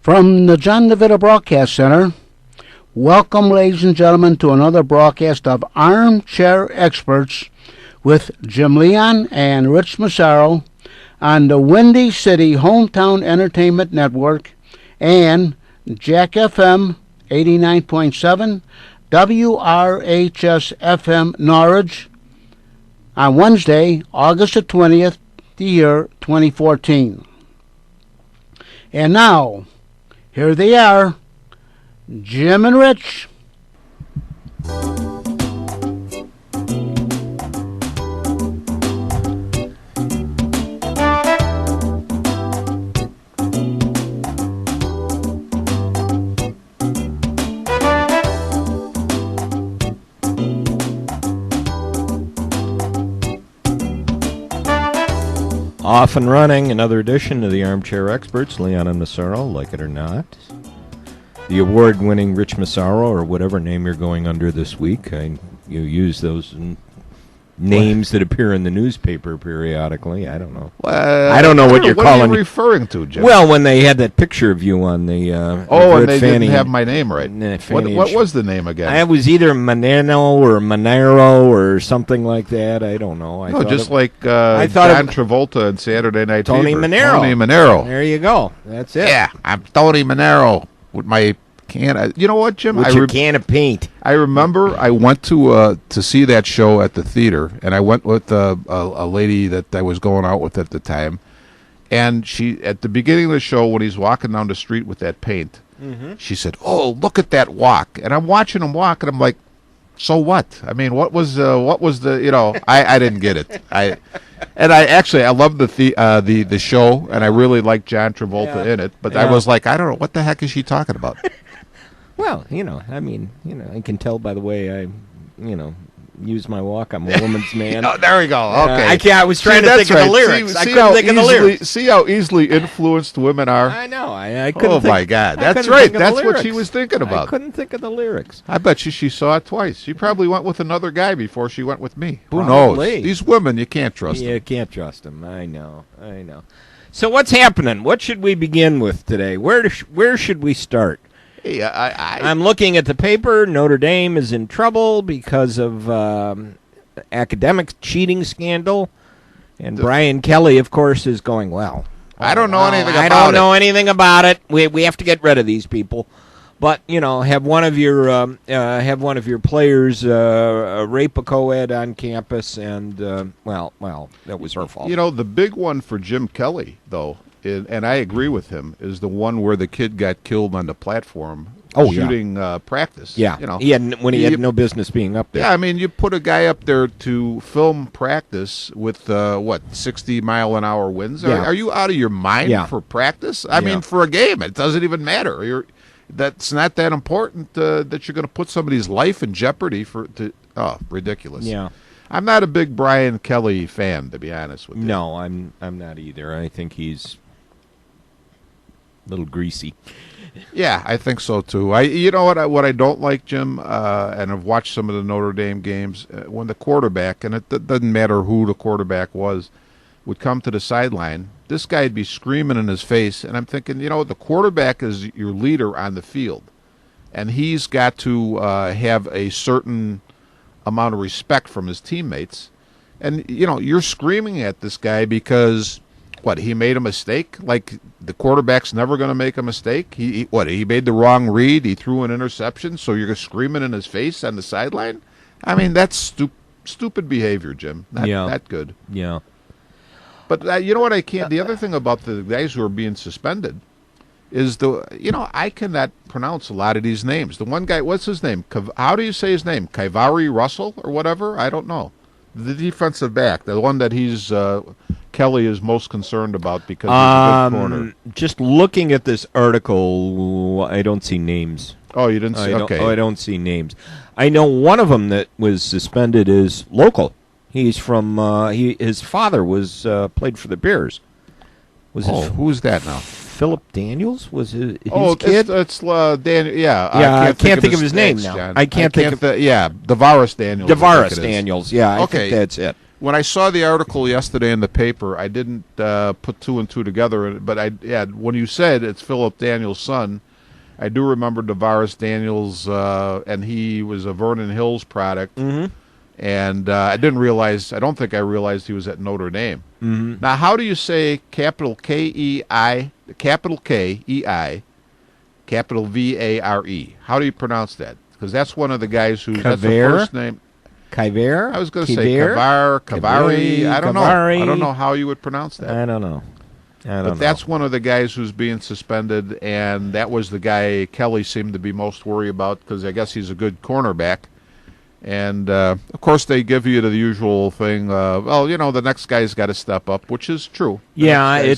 From the John DeVito Broadcast Center, welcome, ladies and gentlemen, to another broadcast of Armchair Experts with Jim Leon and Rich Massaro on the Windy City Hometown Entertainment Network and Jack FM 89.7, WRHS FM Norwich on Wednesday, August the 20th, the year 2014. And now, here they are, Jim and Rich. Off and running, another edition of the Armchair Experts, Leon and Massaro, like it or not. The award-winning Rich Massaro, or whatever name you're going under this week. You use those names that appear in the newspaper periodically. I don't know. Well, I don't know what you're calling. What are you referring to, Jim? Well, when they had that picture of you on the and they didn't have my name right. What was the name again? I was either Manano or Monero or something like that. I don't know. Like John Travolta in Saturday Night Tony Fever. Manero. Tony Manero. There you go. That's it. Yeah, I'm Tony Manero with my can. You know what, Jim? With your can of paint. I remember I went to see that show at the theater, and I went with a lady that I was going out with at the time, and she, at the beginning of the show, when he's walking down the street with that paint, she said, "Oh, look at that walk," and I'm watching him walk, and I'm like, "So what? I mean, what was the I didn't get it. I love the show, and I really like John Travolta in it, but I was like, I don't know, what the heck is she talking about? Well, I can tell by the way I, use my walk. I'm a woman's man. Oh, there we go. Okay. I was trying to think of the lyrics. I couldn't think of the lyrics. See how easily influenced women are? I know. I couldn't think. Oh, my God. That's right. That's what she was thinking about. I couldn't think of the lyrics. I bet she saw it twice. She probably went with another guy before she went with me. Who Probably. knows? These women, you can't trust them. You can't trust them. I know. So what's happening? What should we begin with today? Where should we start? Hey, I'm looking at the paper. Notre Dame is in trouble because of academic cheating scandal, and Brian Kelly, of course, is going, well, I don't know anything about it. I don't know anything about it. We have to get rid of these people. But have one of your players rape a co-ed on campus, and that was her fault. The big one for Jim Kelly, though, and I agree with him, is the one where the kid got killed on the platform shooting practice. Yeah, he had no business being up there. Yeah, I mean, you put a guy up there to film practice with 60-mile-an-hour winds. Yeah. Are you out of your mind for practice? I mean, for a game, it doesn't even matter. That's not that important that you're going to put somebody's life in jeopardy ridiculous. Yeah. I'm not a big Brian Kelly fan, to be honest with you. No, I'm not either. I think he's a little greasy. Yeah, I think so too. What I don't like, Jim, and I've watched some of the Notre Dame games, when the quarterback, and it doesn't matter who the quarterback was, would come to the sideline, this guy would be screaming in his face, and I'm thinking, the quarterback is your leader on the field, and he's got to have a certain amount of respect from his teammates, and you're screaming at this guy because he made a mistake? Like, the quarterback's never going to make a mistake? He made the wrong read, he threw an interception, so you're screaming in his face on the sideline? I mean, that's stupid behavior, Jim. Not good. Yeah. But you know what I can't? The other thing about the guys who are being suspended is I cannot pronounce a lot of these names. The one guy, what's his name? How do you say his name? Kaivari Russell or whatever? I don't know. The defensive back, the one that Kelly is most concerned about because he's a good corner. Just looking at this article, I don't see names. Oh, you didn't see? Okay. I don't see names. I know one of them that was suspended is local. He's from. His father was played for the Bears. Who's that now? Philip Daniels was his kid. It's Daniel. Yeah, I can't think of his name now. John. I can't think of. DeVaris Daniels. DeVaris Daniels. Yeah, I think that's it. When I saw the article yesterday in the paper, I didn't put two and two together. But when you said it's Philip Daniels' son, I do remember DeVaris Daniels, and he was a Vernon Hills product. Mm-hmm. And I don't think I realized he was at Notre Dame. Mm-hmm. Now, how do you say capital K-E-I, capital K-E-I, capital V-A-R-E? How do you pronounce that? Because that's one of the guys who, that's the first name. Kaiver? I was going to say Kavari. I don't know. I don't know how you would pronounce that. I don't know. But that's one of the guys who's being suspended, and that was the guy Kelly seemed to be most worried about because I guess he's a good cornerback. And, of course, they give you the usual thing, the next guy's got to step up, which is true. Yeah, they're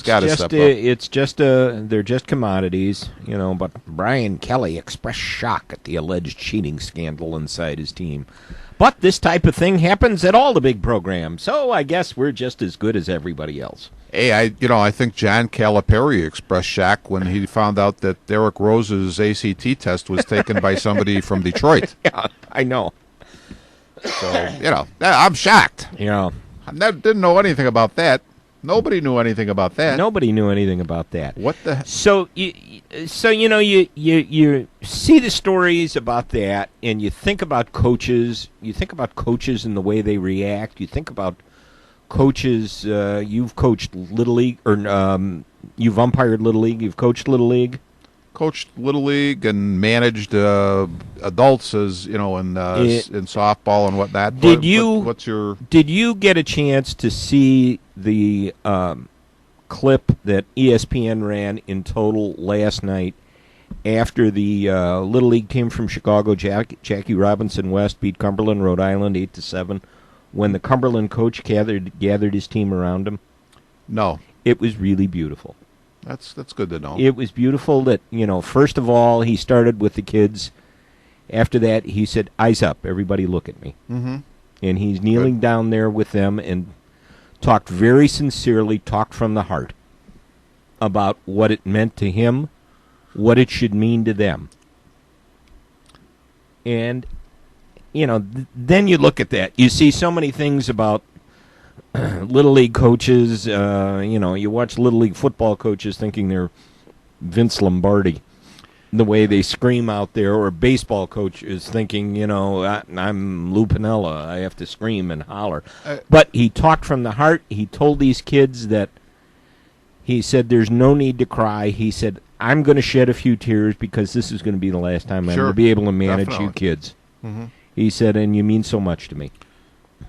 just commodities, but Brian Kelly expressed shock at the alleged cheating scandal inside his team. But this type of thing happens at all the big programs, so I guess we're just as good as everybody else. Hey, I think John Calipari expressed shock when he found out that Derrick Rose's ACT test was taken by somebody from Detroit. Yeah, I know. So, I'm shocked. Yeah. I didn't know anything about that. Nobody knew anything about that. Nobody knew anything about that. What the? So you see the stories about that, and you think about coaches. You think about coaches and the way they react. You think about coaches. You've coached Little League, or you've umpired Little League. You've coached Little League. Coached Little League and managed adults as in softball and whatnot. Did you get a chance to see the clip that ESPN ran in total last night after the Little League team from Chicago, Jackie Robinson West, beat Cumberland, Rhode Island 8-7, when the Cumberland coach gathered his team around him? No. It was really beautiful. That's good to know. It was beautiful that, first of all, he started with the kids. After that, he said, "Eyes up, everybody look at me." Mm-hmm. And he's kneeling down there with them and talked very sincerely, talked from the heart about what it meant to him, what it should mean to them. And, then you look at that. You see so many things about Little League coaches, you watch Little League football coaches thinking they're Vince Lombardi, the way they scream out there, or a baseball coach is thinking, I'm Lou Piniella, I have to scream and holler. But he talked from the heart. He told these kids that, he said, there's no need to cry. He said, I'm going to shed a few tears because this is going to be the last time I'm going to be able to manage you kids. Mm-hmm. He said, and you mean so much to me.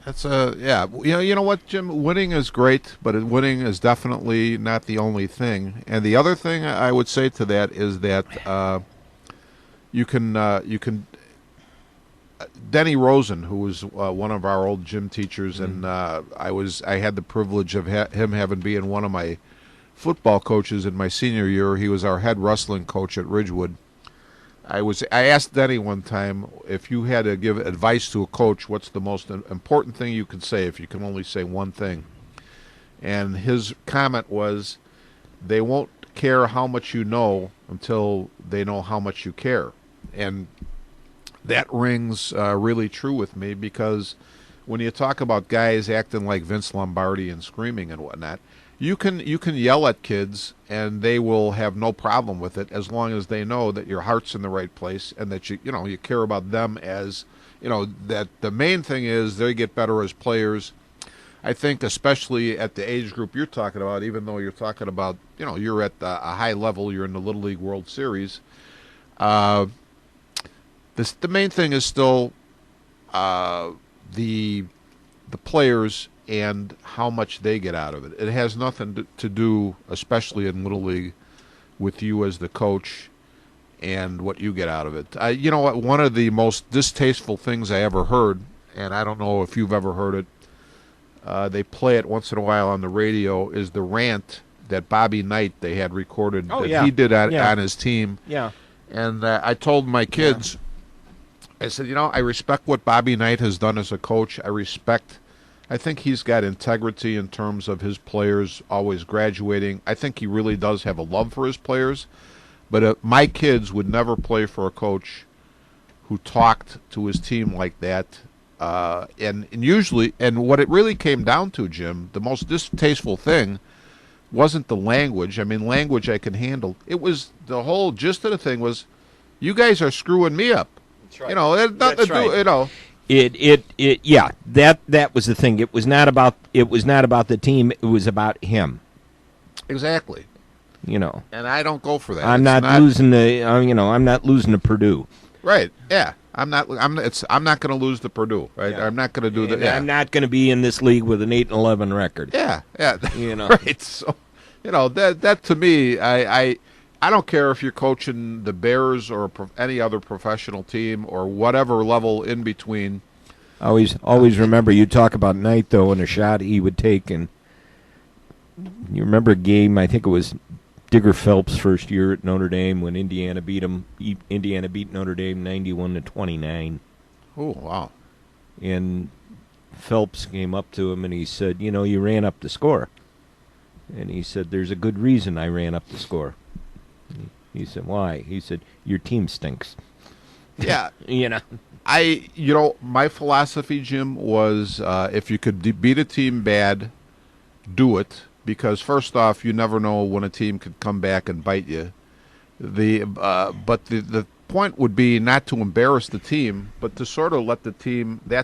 That's you know what, Jim? Winning is great, but winning is definitely not the only thing. And the other thing I would say to that is that you can Denny Rosen, who was one of our old gym teachers, and I had the privilege of him having been one of my football coaches in my senior year. He was our head wrestling coach at Ridgewood. I asked Denny one time, if you had to give advice to a coach, what's the most important thing you could say if you can only say one thing? And his comment was, they won't care how much you know until they know how much you care. And that rings really true with me, because when you talk about guys acting like Vince Lombardi and screaming and whatnot, you can yell at kids and they will have no problem with it, as long as they know that your heart's in the right place and that you care about them, as that the main thing is they get better as players. I think especially at the age group you're talking about, even though you're talking about you're at a high level, you're in the Little League World Series. The main thing is still the players and how much they get out of it. It has nothing to do, especially in Little League, with you as the coach and what you get out of it. You know what? One of the most distasteful things I ever heard, and I don't know if you've ever heard it, they play it once in a while on the radio, is the rant that Bobby Knight they had recorded he did on his team. Yeah. And I told my kids, I said, I respect what Bobby Knight has done as a coach. I think he's got integrity in terms of his players always graduating. I think he really does have a love for his players. But my kids would never play for a coach who talked to his team like that And usually, and what it really came down to, Jim, the most distasteful thing wasn't the language. I mean, language I can handle. It was the whole gist of the thing was, you guys are screwing me up. That's right. You know, it had nothing to do. You know, Yeah, that was the thing. It was not about the team. It was about him. exactly. You know, And I don't go for that. I'm It's not losing the. I'm not losing to Purdue. Right. Yeah. I'm not going to lose to Purdue. Right. Yeah. I'm not going to do And that. Yeah. I'm not going to be in this league with an 8-11 record. Yeah. Yeah. You know. Right. So, you know, that to me, I don't care if you're coaching the Bears or any other professional team or whatever level in between. Always remember, you talk about Knight, though, and a shot he would take. And you remember a game, I think it was Digger Phelps' first year at Notre Dame when Indiana beat Notre Dame 91-29. Oh, wow. And Phelps came up to him and he said, you ran up the score. And he said, there's a good reason I ran up the score. He said, why? He said, your team stinks. Yeah. You know. My philosophy, Jim, was if you could beat a team bad, do it. Because first off, you never know when a team could come back and bite you. But the point would be not to embarrass the team, but to sort of let that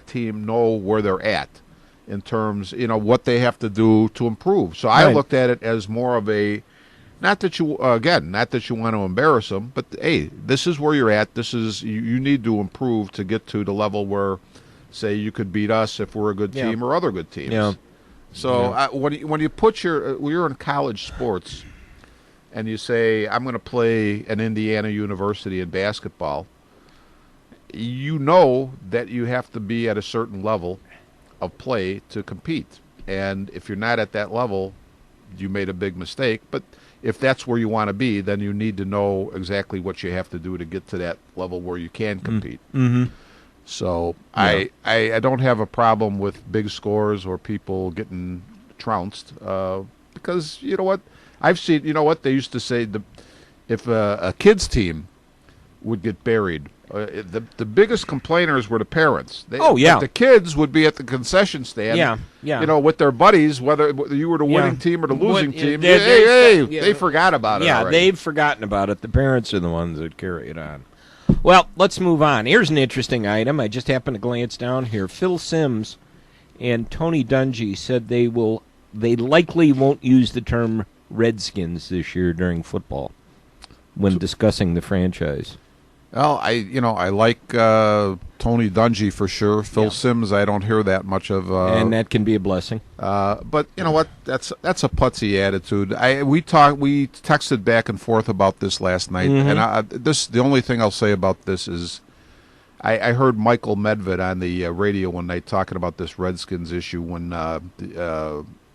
team know where they're at in terms, what they have to do to improve. So I Right. looked at it as more of a, not that you want to embarrass them, but hey, this is where you're at. This is you need to improve to get to the level where, say, you could beat us if we're a good Yeah. team or other good teams. Yeah. So when you put you're in college sports, and you say I'm going to play an Indiana University in basketball, you know that you have to be at a certain level of play to compete, and if you're not at that level, you made a big mistake. But if that's where you want to be, then you need to know exactly what you have to do to get to that level where you can compete. Mm-hmm. So Yeah. I don't have a problem with big scores or people getting trounced because you know what I've seen. You know what they used to say, if a kid's team would get buried, the biggest complainers were the parents. Oh, yeah. But the kids would be at the concession stand. Yeah. With their buddies, whether you were the Yeah. winning team or the losing What- team. they- They forgot about it. Yeah, already. they've forgotten about it. The parents are the ones that carry it on. Well, let's move on. Here's an interesting item. I just happened to glance down here. Phil Simms and Tony Dungy said they likely won't use the term Redskins this year during football when discussing the franchise. Well, I like Tony Dungy for sure. Phil Yeah. Simms, I don't hear that much of. And that can be a blessing. But you know what? That's a putsy attitude. We texted back and forth about this last night, Mhm. and the only thing I'll say about this is, I heard Michael Medved on the radio one night talking about this Redskins issue when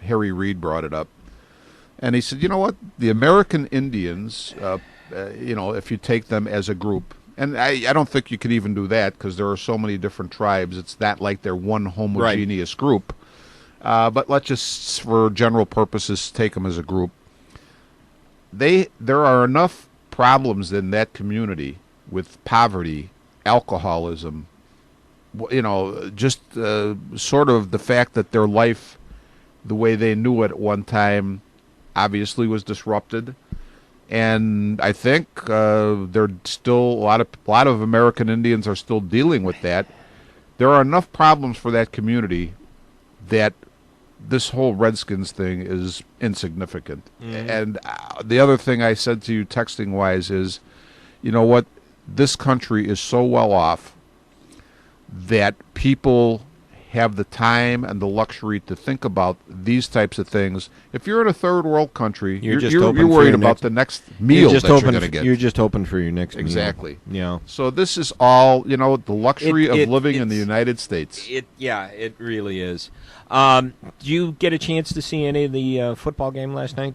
Harry Reid brought it up, and he said, you know what? The American Indians, if you take them as a group. And I don't think you could even do that because there are so many different tribes. It's not like they're one homogeneous group. But let's just, for general purposes, take them as a group. There are enough problems in that community with poverty, alcoholism, just sort of the fact that their life, the way they knew it at one time, obviously was disrupted. And I think there's still a lot of American Indians are still dealing with that. There are enough problems for that community that this whole Redskins thing is insignificant. Mhm. And the other thing I said to you texting wise is, you know what? This country is so well off that people have the time and the luxury to think about these types of things. If you're in a third world country, You're just you're hoping for worried your about next- the next meal that you're going to get. You're just hoping for your next Exactly. meal. So this is all, the luxury of living in the it's- United States. It really is. Do you get a chance to see any of the football game last night?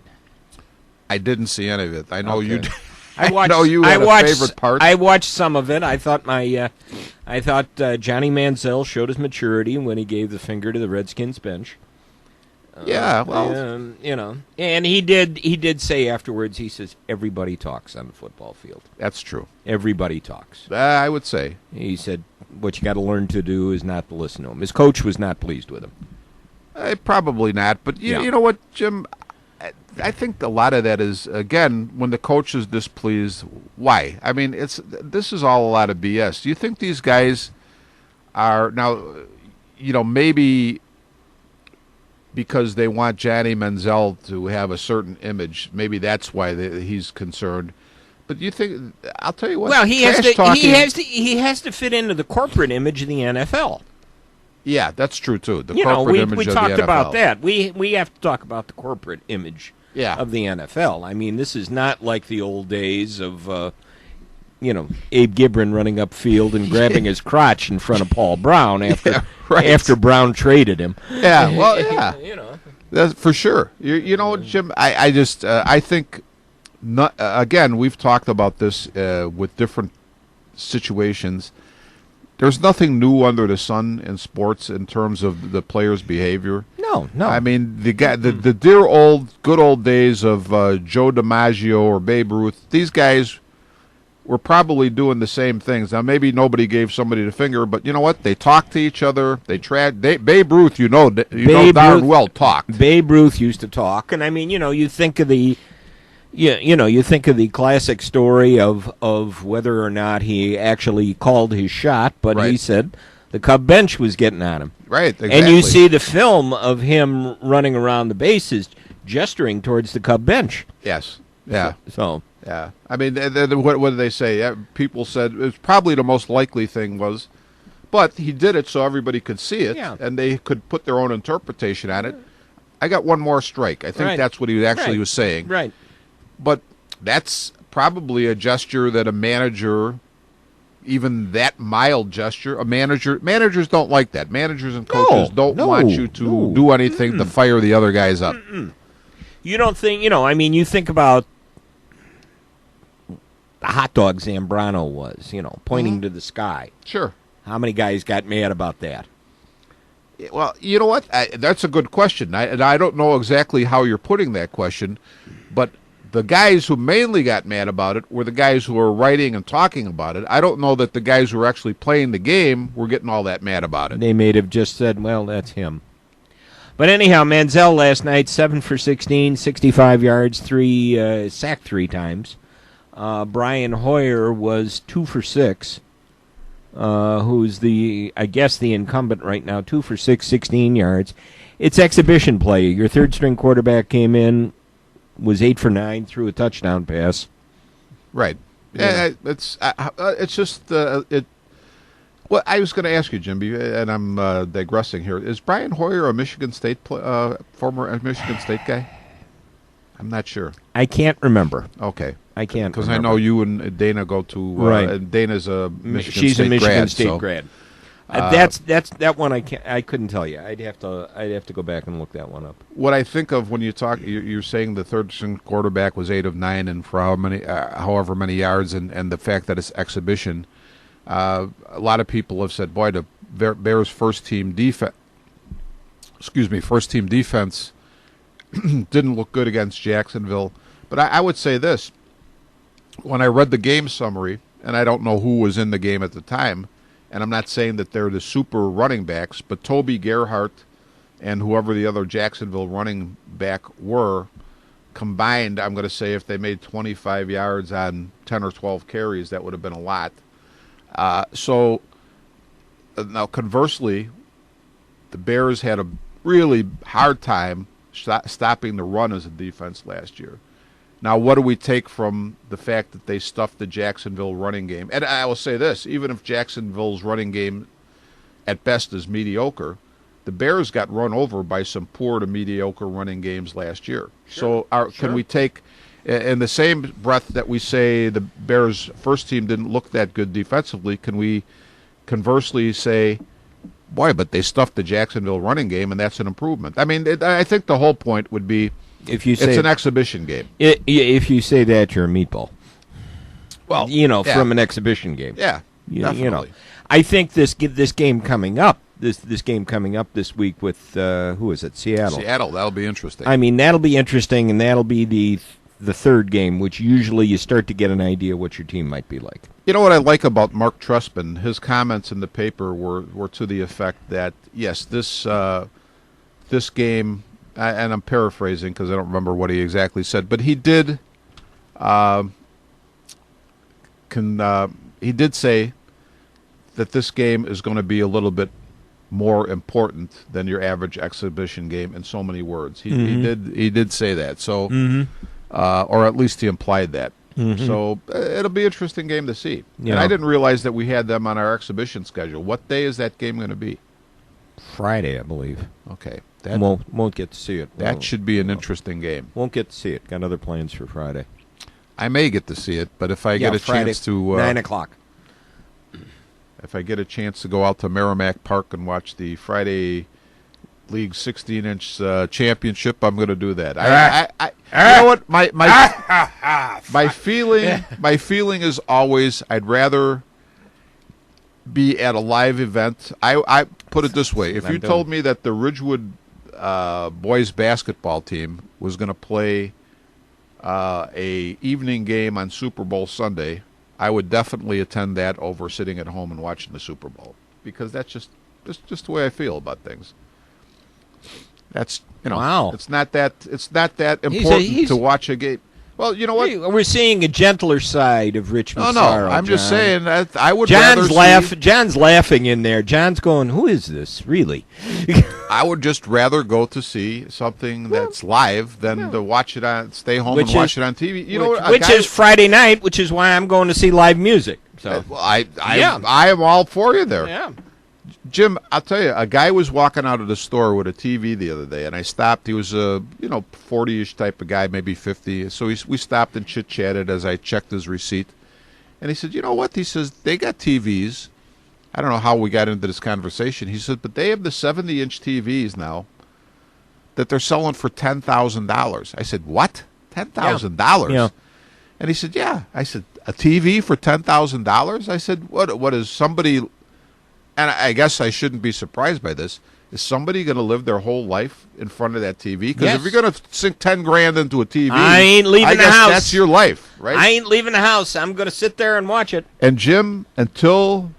I didn't see any of it. I know Okay. you did. I watched. know you had a favorite part. I watched some of it. I thought Johnny Manziel showed his maturity when he gave the finger to the Redskins bench. Yeah, well, and he did say afterwards. He says everybody talks on the football field. that's true. Everybody talks. I would say. He said, what you got to learn to do is not to listen to him. His coach was not pleased with him. Probably not, but you know what, Jim? I think a lot of that is, again, when the coach is displeased, why? I mean, this is all a lot of BS. Do you think these guys are now, maybe because they want Johnny Manziel to have a certain image, maybe that's why he's concerned. But you think? I'll tell you what. Well, he has to fit into the corporate image of the NFL. Yeah, that's true too. The You know, corporate we image of the talked NFL. about that. We have to talk about the corporate image Yeah. of the NFL. I mean, this is not like the old days of, Abe Gibron running upfield and grabbing his crotch in front of Paul Brown after Brown traded him. Yeah, well, yeah, that's for sure. You know, Mm-hmm. Jim, I think, again, we've talked about this with different situations. There's nothing new under the sun in sports in terms of the players' behavior. No. I mean, the good old days of Joe DiMaggio or Babe Ruth. These guys were probably doing the same things. Now, maybe nobody gave somebody the finger, but you know what? They talked to each other. Babe Ruth, darn well talked. Babe Ruth used to talk, and I mean, you think of the. You think of the classic story of whether or not he actually called his shot, but Right. he said the Cub bench was getting on him. Right, exactly. And you see the film of him running around the bases, gesturing towards the Cub bench. Yes. Yeah. So Yeah. I mean, what did they say? People said it was probably the most likely thing was, but he did it so everybody could see it, and they could put their own interpretation on it. I got one more strike. I think Right. that's what he actually was saying. right. But that's probably a gesture that a manager, even that mild gesture, managers don't like that. Managers and coaches don't want you to do anything to fire the other guys up. You don't think, I mean, you think about the hot dog Zambrano was, pointing to the sky. Sure. How many guys got mad about that? Well, you know what? That's a good question. I don't know exactly how you're putting that question, but the guys who mainly got mad about it were the guys who were writing and talking about it. I don't know that the guys who were actually playing the game were getting all that mad about it. They may have just said, well, that's him. But anyhow, Manziel last night, 7 for 16, 65 yards, sacked 3 times. Brian Hoyer was 2 for 6, who's the incumbent right now, 2 for 6, 16 yards. It's exhibition play. Your third-string quarterback came in, was 8 for 9, threw a touchdown pass. Right. Yeah. It's just it. Well, I was going to ask you, Jim, and I'm digressing here. Is Brian Hoyer a Michigan State former Michigan State guy? I'm not sure. I can't remember. Okay. I can't because I know you and Dana go to right. And Dana's a Michigan She's State a Michigan grad, State so. grad. That's that one I couldn't tell you. I'd have to go back and look that one up. What I think of when you talk, you're saying the third-string quarterback was 8 of 9 and for however many yards, and the fact that it's exhibition. A lot of people have said, boy, the Bears' first-team defense didn't look good against Jacksonville. But I would say this: when I read the game summary, and I don't know who was in the game at the time. And I'm not saying that they're the super running backs, but Toby Gerhart and whoever the other Jacksonville running back were combined, I'm going to say if they made 25 yards on 10 or 12 carries, that would have been a lot. So now conversely, the Bears had a really hard time stopping the run as a defense last year. Now, what do we take from the fact that they stuffed the Jacksonville running game? And I will say this, even if Jacksonville's running game at best is mediocre, the Bears got run over by some poor to mediocre running games last year. Sure. So can we take, in the same breath that we say the Bears' first team didn't look that good defensively, can we conversely say, boy, but they stuffed the Jacksonville running game, and that's an improvement? I mean, I think the whole point would be, if you say it's an exhibition game. If you say that, you're a meatball. Well, from an exhibition game. Yeah, definitely. I think this game coming up, this game coming up this week with who is it? Seattle. That'll be interesting. I mean, that'll be interesting, and that'll be the third game, which usually you start to get an idea what your team might be like. You know what I like about Mark Trustman? His comments in the paper were to the effect that, yes, this game, and I'm paraphrasing because I don't remember what he exactly said, but he did he did say that this game is going to be a little bit more important than your average exhibition game in so many words. He did say that. So, or at least he implied that. So it'll be an interesting game to see. Yeah. And I didn't realize that we had them on our exhibition schedule. What day is that game going to be? Friday, I believe. Okay, Won't get to see it. that should be an interesting game. Won't get to see it. Got other plans for Friday. I may get to see it, but if I get a Friday, chance to 9 o'clock. if I get a chance to go out to Merrimack Park and watch the Friday League 16-inch championship, I'm going to do that. You know what? My feeling is always I'd rather be at a live event. I put it this way: if you told me that the Ridgewood boys basketball team was going to play a evening game on Super Bowl Sunday, I would definitely attend that over sitting at home and watching the Super Bowl, because that's just the way I feel about things. That's Wow. It's not that important to watch a game. Well, you know what? We're seeing a gentler side of Rich Massaro. I'm just John. saying that I would John's rather see, John's laughing in there. John's going, "Who is this, really?" I would just rather go to see something that's live than to watch it stay home and watch it on TV. You know, which is Friday night, which is why I'm going to see live music. So I am all for you there. yeah. Jim, I'll tell you, a guy was walking out of the store with a TV the other day, and I stopped. He was a 40-ish type of guy, maybe 50. So we stopped and chit-chatted as I checked his receipt. And he said, "You know what?" He says, "They got TVs." I don't know how we got into this conversation. He said, "But they have the 70-inch TVs now that they're selling for $10,000. I said, "What? $10,000? Yeah. And he said, "Yeah." I said, "A TV for $10,000? I said, "What is somebody?" And I guess I shouldn't be surprised by this. Is somebody going to live their whole life in front of that TV? Because Yes. if you're going to sink $10,000 into a TV, I ain't leaving I the guess house. that's your life, right? I ain't leaving the house. I'm going to sit there and watch it. And Jim, until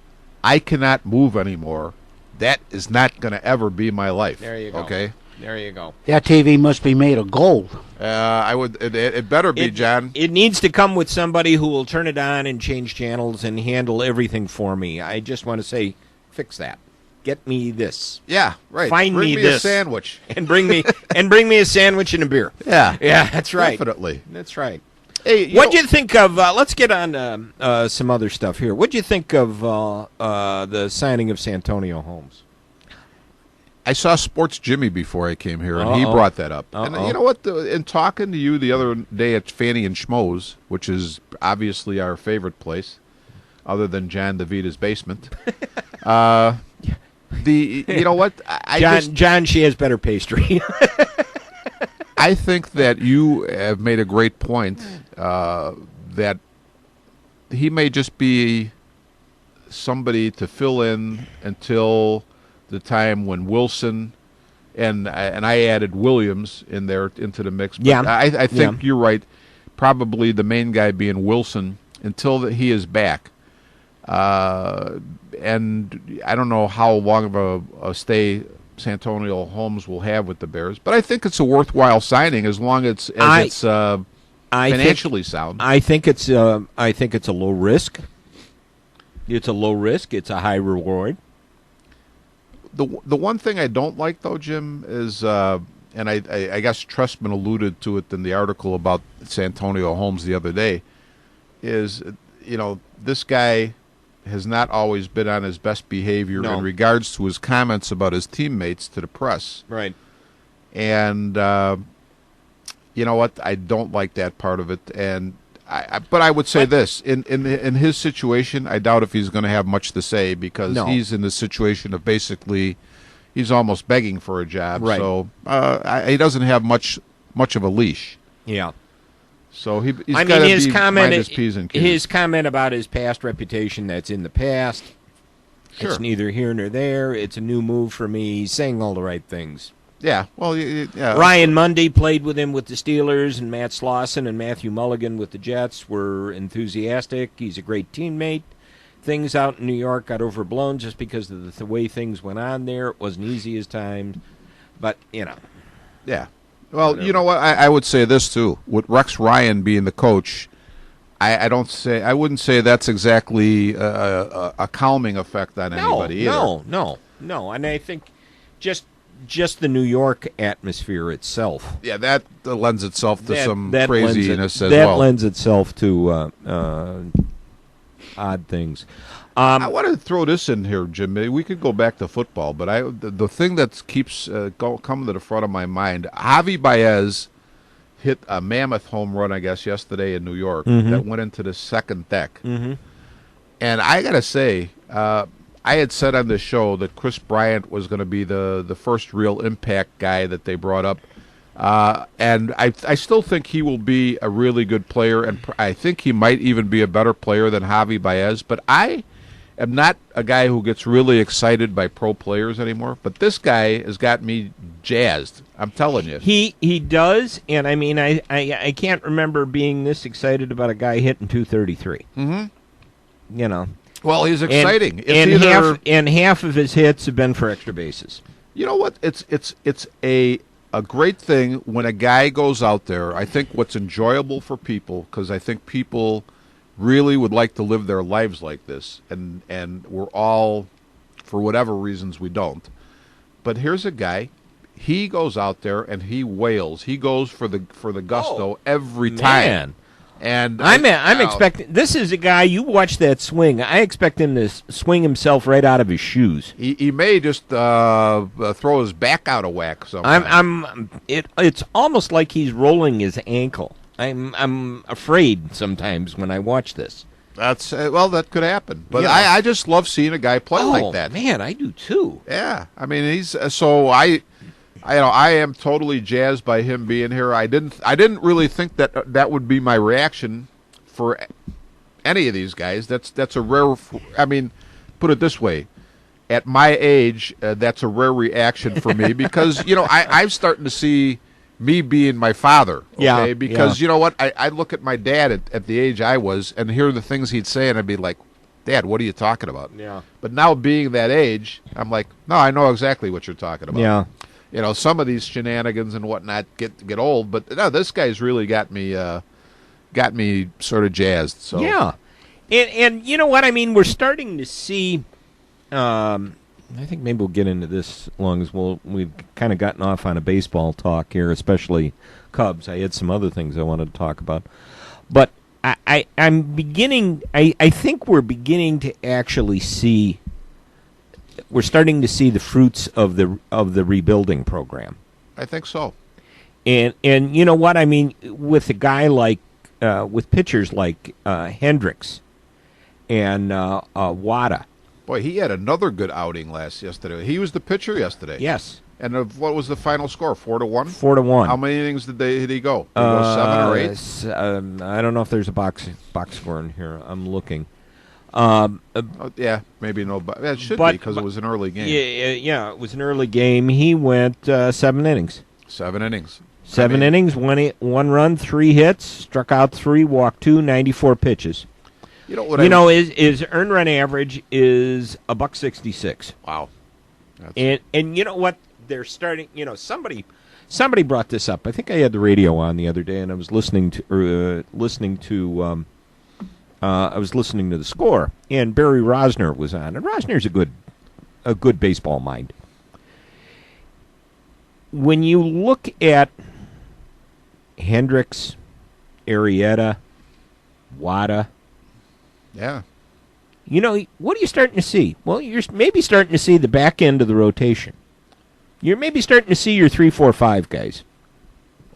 I cannot move anymore, that is not going to ever be my life. There you go. Okay. There you go. That TV must be made of gold. I would. It better be, John. It needs to come with somebody who will turn it on and change channels and handle everything for me. I just want to say, fix that. Get me this. Yeah, right. Find Bring me me this. a sandwich. And bring me a sandwich and a beer. Yeah, Yeah, that's right. definitely. That's right. Hey, What'd you think of? Let's get on some other stuff here. What'd you think of the signing of Santonio Holmes? I saw Sports Jimmy before I came here, and he Uh-oh. brought that up. And Uh-oh. you know what? In talking to you the other day at Fanny and Schmoes, which is obviously our favorite place, other than John DeVita's basement, you know what? John, she has better pastry. I think that you have made a great point that he may just be somebody to fill in until the time when Wilson and I added Williams in there into the mix. But Yeah. I think Yeah. you're right. Probably the main guy being Wilson until he is back. And I don't know how long of a stay Santonio Holmes will have with the Bears, but I think it's a worthwhile signing as long as it's financially sound. I think it's a low risk. It's a low risk. It's a high reward. The one thing I don't like though, Jim, is and I guess Trustman alluded to it in the article about Santonio Holmes the other day, is this guy has not always been on his best behavior No. in regards to his comments about his teammates to the press. Right. And you know what? I don't like that part of it. And but I would say this in his situation, I doubt if he's going to have much to say because No. he's in the situation of basically he's almost begging for a job. Right. So he doesn't have much of a leash. Yeah. So he's I got mean, to his be comment, mind his P's and Q's. his comment about his past reputation, that's in the past. Sure. It's neither here nor there. It's a new move for me. He's saying all the right things. Yeah. Well, yeah. Ryan Mundy played with him with the Steelers, and Matt Slauson and Matthew Mulligan with the Jets were enthusiastic. He's a great teammate. Things out in New York got overblown just because of the way things went on there. It wasn't easy as times, but, Yeah. Well, Whatever. you know what? I would say this too. With Rex Ryan being the coach, I wouldn't say that's exactly a calming effect on anybody either. No. And I think just the New York atmosphere itself. Yeah, that lends itself to some that craziness as that well. lends itself to odd things. I want to throw this in here, Jim. Maybe we could go back to football, but the thing that keeps coming to the front of my mind, Javi Baez hit a mammoth home run, I guess, yesterday in New York that went into the second deck. Mm-hmm. And I got to say, I had said on this show that Chris Bryant was going to be the first real impact guy that they brought up. And I still think he will be a really good player, and I think he might even be a better player than Javi Baez. But I am not a guy who gets really excited by pro players anymore. But this guy has got me jazzed. I'm telling you. He does, and I mean I can't remember being this excited about a guy hitting 233. Mm-hmm. Well, he's exciting. And half of his hits have been for extra bases. You know what? It's a great thing when a guy goes out there. I think what's enjoyable for people, because I think people really would like to live their lives like this, and we're all, for whatever reasons, we don't. But here's a guy. He goes out there and he wails. He goes for the gusto every time. Man. And I'm expecting. This is a guy. You watch that swing. I expect him to swing himself right out of his shoes. He may just throw his back out of whack. Sometime. It's almost like he's rolling his ankle. I'm afraid sometimes when I watch this. That's that could happen. But Yeah. I just love seeing a guy play like that. Man, I do too. Yeah, I mean he's so I am totally jazzed by him being here. I didn't really think that would be my reaction for any of these guys. That's a rare. I mean, put it this way: at my age, that's a rare reaction for me because I'm starting to see me being my father. Okay? Yeah, Because yeah. you know what? I look at my dad at the age I was and hear the things he'd say, and I'd be like, Dad, what are you talking about? Yeah. But now being that age, I'm like, no, I know exactly what you're talking about. Yeah. Some of these shenanigans and whatnot get old, but no, this guy's really got me sort of jazzed. So Yeah. And you know what? I mean, we're starting to see. I think maybe we'll get into this as long as we've kind of gotten off on a baseball talk here, especially Cubs. I had some other things I wanted to talk about, but I'm beginning. I think we're beginning to actually see. We're starting to see the fruits of the rebuilding program. I think so. And you know what I mean, with a guy like with pitchers like Hendricks and Wada. Boy, he had another good outing yesterday. He was the pitcher yesterday. Yes, And what was the final score? 4-1. 4-1. How many innings did he go? Did he go 7 or 8? I don't know if there's a box score in here. I'm looking. Oh, yeah, maybe no. But it should be because it was an early game. Yeah, it was an early game. He went 7 innings. 7 innings. Seven innings, one run, 3 hits, struck out 3, walked 2, 94 pitches. You know what? His earned run average is $1.66. Wow. And you know what? They're starting. Somebody brought this up. I think I had the radio on the other day, and I was listening to the score, and Barry Rosner was on, and Rosner's a good baseball mind. When you look at Hendricks, Arrieta, Wada, Yeah. what are you starting to see? Well, you're maybe starting to see the back end of the rotation. You're maybe starting to see your 3, 4, 5 guys.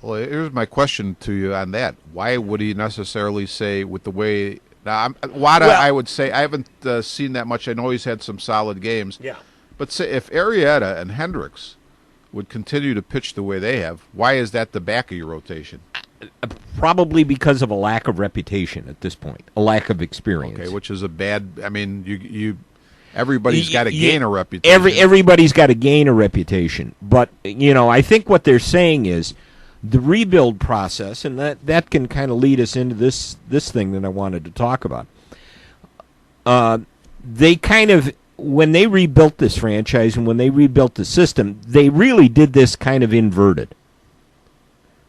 Well, here's my question to you on that. Why would he necessarily say with the way... Now, Wada, Well- I would say, I haven't seen that much. I know he's had some solid games. Yeah. But say if Arrieta and Hendricks would continue to pitch the way they have, why is that the back of your rotation? Probably because of a lack of reputation at this point, a lack of experience. Okay, which is a bad... I mean, Everybody's got to gain a reputation. Everybody's got to gain a reputation. But, I think what they're saying is the rebuild process, and that can kind of lead us into this thing that I wanted to talk about. They kind of, when they rebuilt this franchise and when they rebuilt the system, they really did this kind of inverted.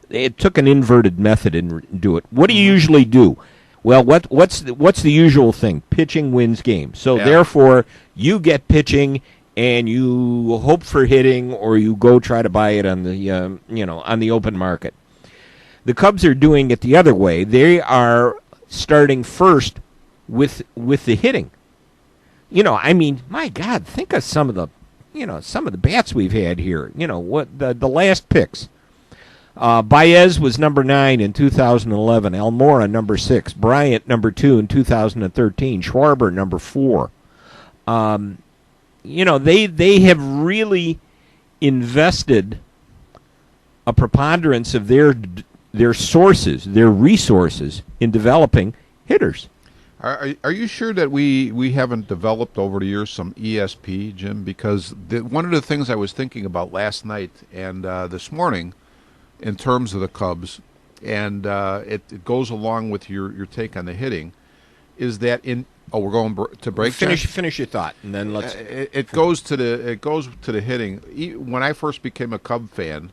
It took an inverted method and do it. What do you usually do? Well, what's the usual thing? Pitching wins games. So therefore, you get pitching and you hope for hitting, or you go try to buy it on the on the open market. The Cubs are doing it the other way. They are starting first with the hitting. My God, think of some of the bats we've had here. What the last picks. Baez was number 9 in 2011. Almora, number 6. Bryant, number 2 in 2013. Schwarber, number 4. They have really invested a preponderance of their sources, their resources, in developing hitters. Are you sure that we haven't developed over the years some ESP, Jim? Because one of the things I was thinking about last night and this morning, in terms of the Cubs, and it goes along with your take on the hitting, is that we're going to break. Finish your thought, and then let's. It goes to the hitting. When I first became a Cub fan,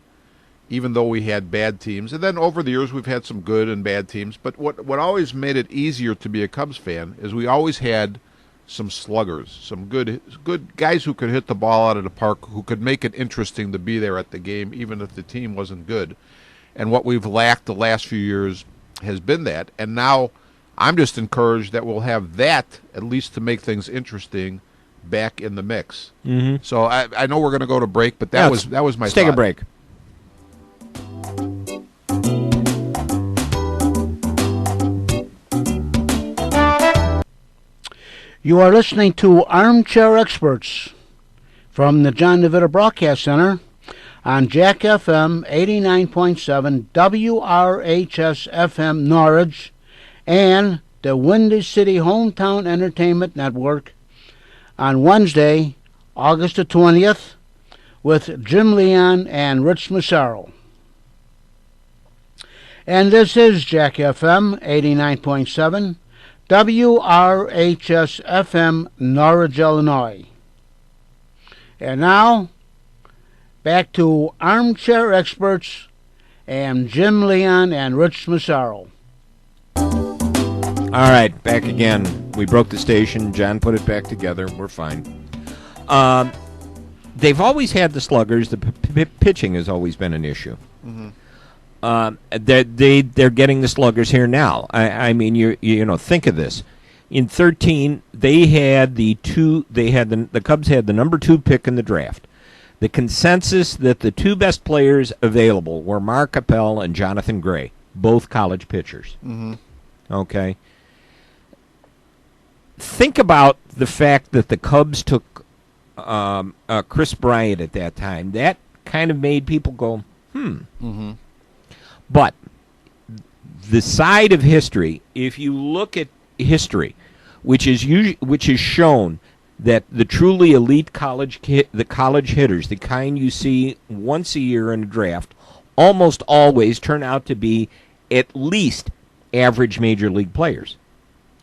even though we had bad teams, and then over the years we've had some good and bad teams, but what always made it easier to be a Cubs fan is we always had some sluggers, some good guys who could hit the ball out of the park, who could make it interesting to be there at the game, even if the team wasn't good. And what we've lacked the last few years has been that. And now I'm just encouraged that we'll have that, at least to make things interesting, back in the mix. Mm-hmm. So I know we're going to go to break, but that was my let's thought. Take a break. You are listening to Armchair Experts from the John DeVita Broadcast Center on Jack FM 89.7, WRHS FM Norwich, and the Windy City Hometown Entertainment Network on Wednesday, August the 20th, with Jim Leon and Rich Massaro. And this is Jack FM 89.7, WRHS FM, Norwich, Illinois. And now, back to Armchair Experts and Jim Leon and Rich Massaro. All right, back again. We broke the station. John put it back together. We're fine. They've always had the sluggers. The pitching has always been an issue. Mm-hmm. They're getting the sluggers here now. I mean, you think of this. In 2013, they had the Cubs had the number 2 pick in the draft. The consensus that the 2 best players available were Mark Appel and Jonathan Gray, both college pitchers. Mm-hmm. Okay. Think about the fact that the Cubs took Chris Bryant at that time. That kind of made people go, Mm-hmm. But the side of history, if you look at history, which is shown that the truly elite college hitters, the kind you see once a year in a draft, almost always turn out to be at least average major league players.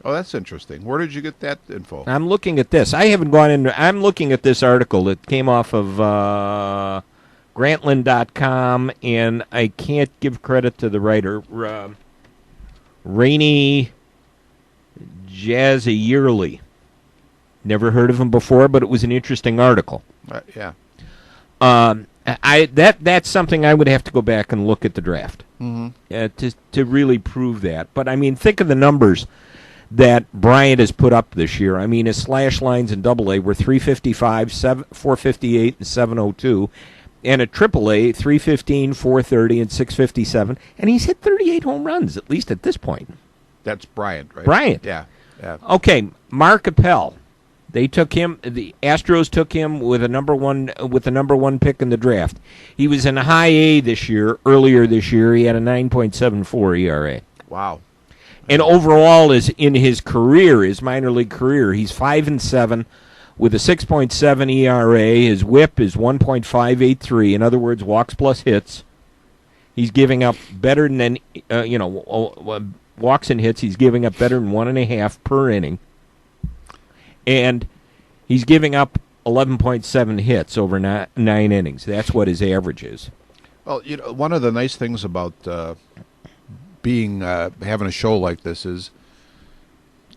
Oh, that's interesting. Where did you get that info? I'm looking at this. I haven't gone into. I'm looking at this article that came off of Grantland.com, and I can't give credit to the writer, Rainey Jazzayerly. Never heard of him before, but it was an interesting article. Yeah. That's something I would have to go back and look at the draft to really prove that. But I mean, think of the numbers that Bryant has put up this year. I mean, his slash lines in AA were 355, 458, and 702. And at AAA, 315, 430, and 657. And he's hit 38 home runs, at least at this point. That's Bryant, right? Bryant. Yeah. Okay, Mark Appel. They took him. The Astros took him with the number one pick in the draft. He was in high A earlier this year. He had a 9.74 ERA. Wow. And overall, is in his minor league career, he's 5-7 with a 6.7 ERA. His WHIP is 1.583. In other words, walks plus hits. He's giving up better than walks and hits. He's giving up better than 1.5 per inning, and he's giving up 11.7 hits over 9 innings. That's what his average is. Well, one of the nice things about having a show like this is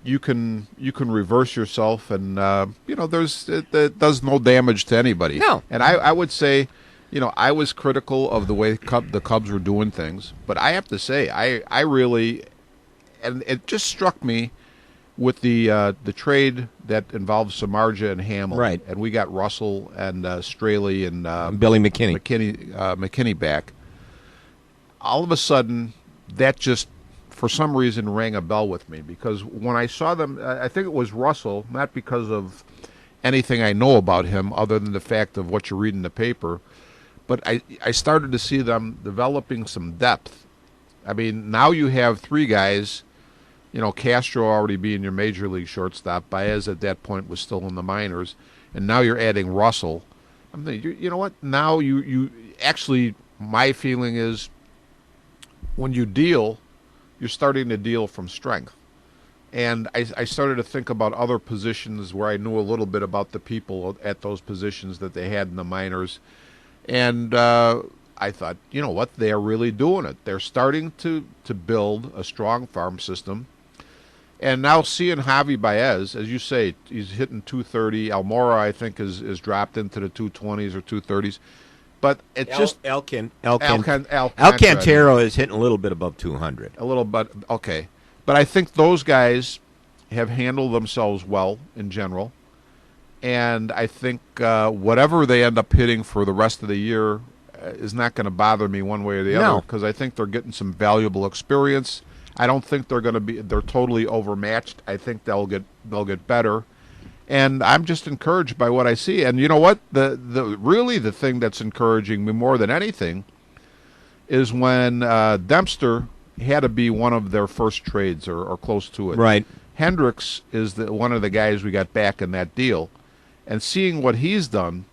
you can reverse yourself, and it does no damage to anybody. No. And I would say, I was critical of the way the Cubs were doing things, but I have to say I really, and it just struck me with the trade that involves Samardzija and Hamill, right? And we got Russell and Straley and Billy McKinney. McKinney back. All of a sudden, that just for some reason rang a bell with me, because when I saw them, I think it was Russell, not because of anything I know about him other than the fact of what you read in the paper, but I started to see them developing some depth. I mean, now you have 3 guys. Castro already being your major league shortstop. Baez at that point was still in the minors, and now you're adding Russell. I'm thinking, you know what? Now you actually, my feeling is, when you deal, you're starting to deal from strength. And I started to think about other positions where I knew a little bit about the people at those positions that they had in the minors, and I thought, you know what? They're really doing it. They're starting to build a strong farm system. And now seeing Javi Baez, as you say, he's hitting 230. Almora, I think, is dropped into the 220s or 230s. But it's just Alcantara is hitting a little bit above 200. A little bit, okay. But I think those guys have handled themselves well in general. And I think whatever they end up hitting for the rest of the year is not going to bother me one way or the other, because I think they're getting some valuable experience. I don't think they're totally overmatched. I think they'll get better, and I'm just encouraged by what I see. And you know what? The thing that's encouraging me more than anything is when Dempster had to be one of their first trades or close to it. Right. Hendricks is one of the guys we got back in that deal, and seeing what he's done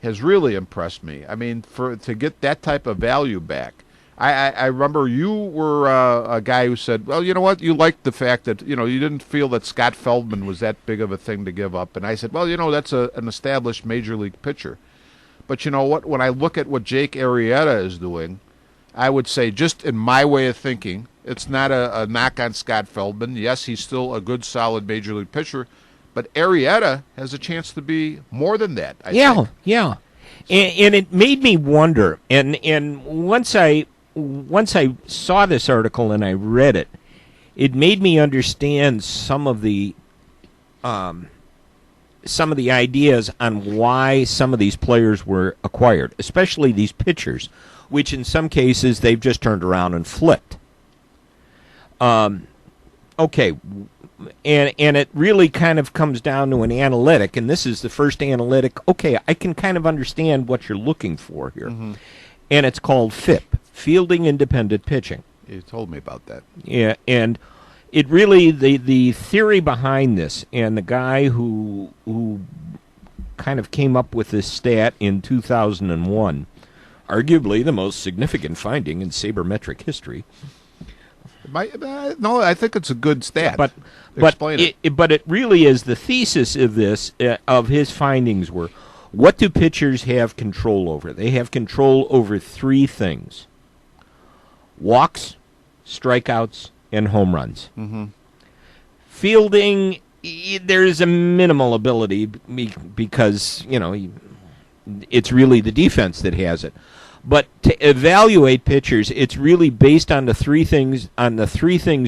has really impressed me. I mean, to get that type of value back. I remember you were a guy who said, well, you know what, you liked the fact that, you didn't feel that Scott Feldman was that big of a thing to give up. And I said, well, that's an established major league pitcher. But you know what, when I look at what Jake Arrieta is doing, I would say, just in my way of thinking, it's not a knock on Scott Feldman. Yes, he's still a good, solid major league pitcher, but Arrieta has a chance to be more than that, I think. Yeah. And it made me wonder, and once I saw this article and I read it, it made me understand some of the ideas on why some of these players were acquired, especially these pitchers, which in some cases they've just turned around and flipped. Okay, and it really kind of comes down to an analytic, and this is the first analytic. Okay, I can kind of understand what you're looking for here, and it's called FIP. Fielding Independent Pitching. You told me about that. Yeah, and it really, the theory behind this, and the guy who kind of came up with this stat in 2001, arguably the most significant finding in sabermetric history. No, I think it's a good stat. But it really is, the thesis of this, of his findings were, what do pitchers have control over? They have control over 3 things. Walks, strikeouts, and home runs. Mm-hmm. Fielding, there's a minimal ability because, it's really the defense that has it. But to evaluate pitchers, it's really based on the three things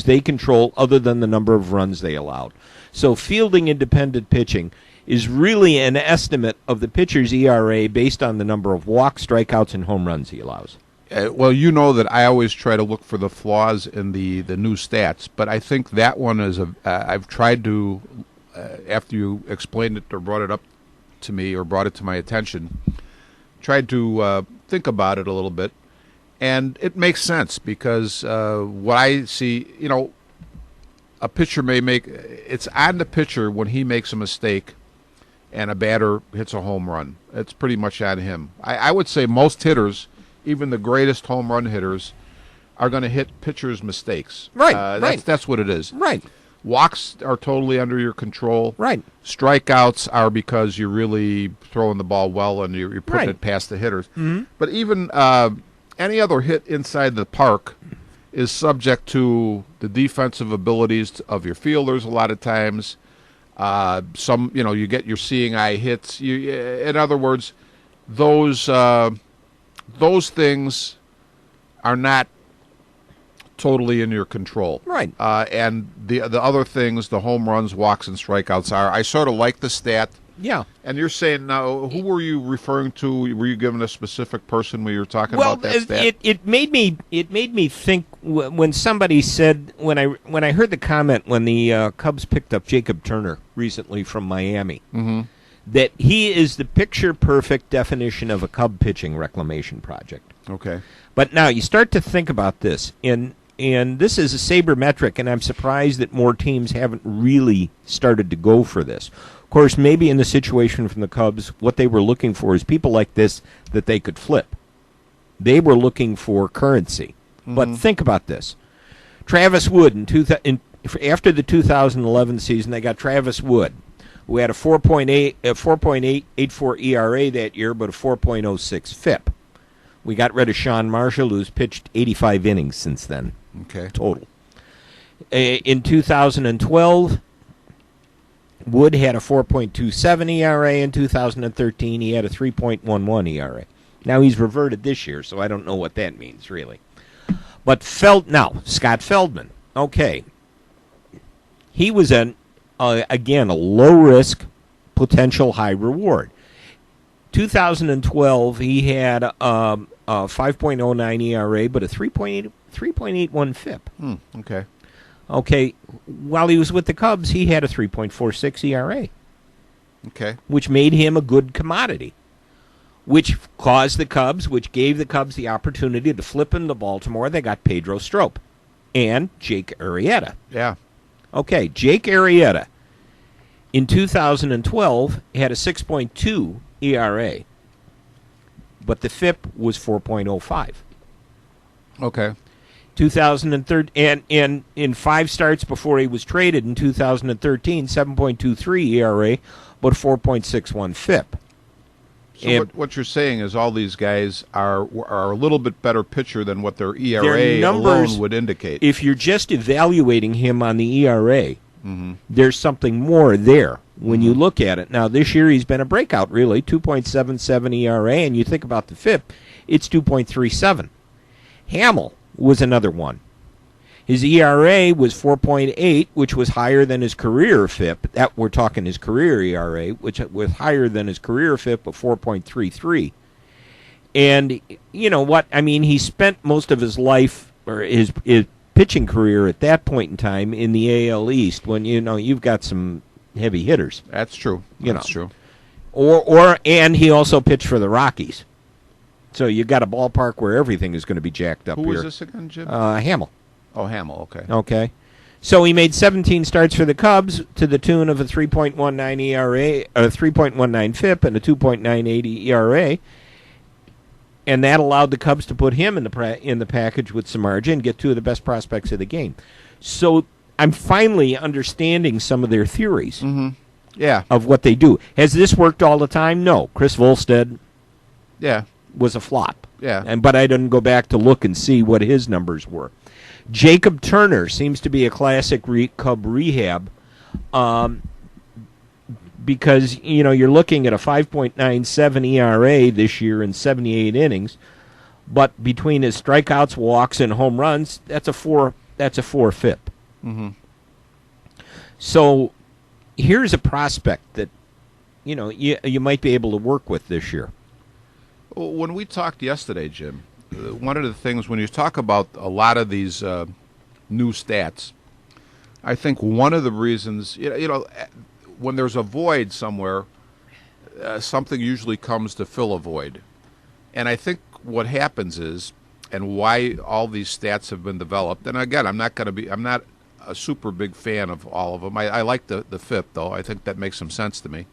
they control other than the number of runs they allowed. So fielding independent pitching is really an estimate of the pitcher's ERA based on the number of walks, strikeouts, and home runs he allows. Well, you know that I always try to look for the flaws in the new stats, but I think that one is I've tried to, after you explained it or brought it up to me or brought it to my attention, tried to think about it a little bit, and it makes sense because what I see, a pitcher may make, it's on the pitcher when he makes a mistake and a batter hits a home run. It's pretty much on him. I would say most hitters, even the greatest home run hitters, are going to hit pitchers' mistakes. Right. That's what it is. Right. Walks are totally under your control. Right. Strikeouts are because you're really throwing the ball well and you're putting Right. it past the hitters. Mm-hmm. But even any other hit inside the park is subject to the defensive abilities of your fielders a lot of times. You get your seeing eye hits. In other words, those things are not totally in your control. Right. And the other things, the home runs, walks, and strikeouts are. I sort of like the stat. Yeah. And you're saying now, who were you referring to? Were you giving a specific person when you were talking Well, about that stat? it made me think when somebody said when I heard the comment when the Cubs picked up Jacob Turner recently from Miami, that he is the picture perfect definition of a Cub pitching reclamation project. Okay. But now you start to think about this, and this is a sabermetric, and I'm surprised that more teams haven't really started to go for this. Of course, maybe in the situation from the Cubs, what they were looking for is people like this that they could flip. They were looking for currency. But think about this. Travis Wood, after the 2011 season, they got Travis Wood, who had a 4.84 ERA that year, but a 4.06 FIP. We got rid of Sean Marshall, who's pitched 85 innings since then. Okay. Total. In 2012, Wood had a 4.27 ERA. In 2013, he had a 3.11 ERA. Now he's reverted this year, so I don't know what that means, really. But Scott Feldman. Okay. He was, again, a low-risk, potential high-reward. 2012, he had a 5.09 ERA, but a 3.81 FIP. Okay. Okay, while he was with the Cubs, he had a 3.46 ERA, Okay. which made him a good commodity, which gave the Cubs the opportunity to flip him to Baltimore. They got Pedro Strop and Jake Arrieta. Yeah. Okay, Jake Arrieta in 2012 had a 6.2 ERA, but the FIP was 4.05. Okay. 2013, and in 5 starts before he was traded in 2013, 7.23 ERA, but 4.61 FIP. So what you're saying is all these guys are a little bit better pitcher than what their ERA Their numbers, alone would indicate. If you're just evaluating him on the ERA, there's something more there when you look at it. Now, this year he's been a breakout, really, 2.77 ERA, and you think about the FIP, it's 2.37. Hamill was another one. His ERA was 4.8, which was higher than his career FIP. That we're talking his career ERA, which was higher than his career FIP of 4.33. And you know what? I mean, he spent most of his life, or his pitching career at that point in time, in the AL East, when you've got some heavy hitters. That's true. That's true. And he also pitched for the Rockies. So you've got a ballpark where everything is going to be jacked up Who here. was this again, Jim? Hamill. Oh, Hamill. Okay. Okay. So he made 17 starts for the Cubs to the tune of a 3.19 ERA, a 3.19 FIP, and a 2.98 ERA. And that allowed the Cubs to put him in the package with some margin and get 2 of the best prospects of the game. So I'm finally understanding some of their theories Yeah. of what they do. Has this worked all the time? No. Chris Volstead Yeah. was a flop. Yeah. But I didn't go back to look and see what his numbers were. Jacob Turner seems to be a classic Cub rehab because, you're looking at a 5.97 ERA this year in 78 innings, but between his strikeouts, walks, and home runs, that's a 4 FIP. So here's a prospect that, you might be able to work with this year. When we talked yesterday, Jim, one of the things when you talk about a lot of these new stats, I think one of the reasons, when there's a void somewhere, something usually comes to fill a void. And I think what happens is, and why all these stats have been developed, and again, I'm not a super big fan of all of them. I like the FIP, though. I think that makes some sense to me.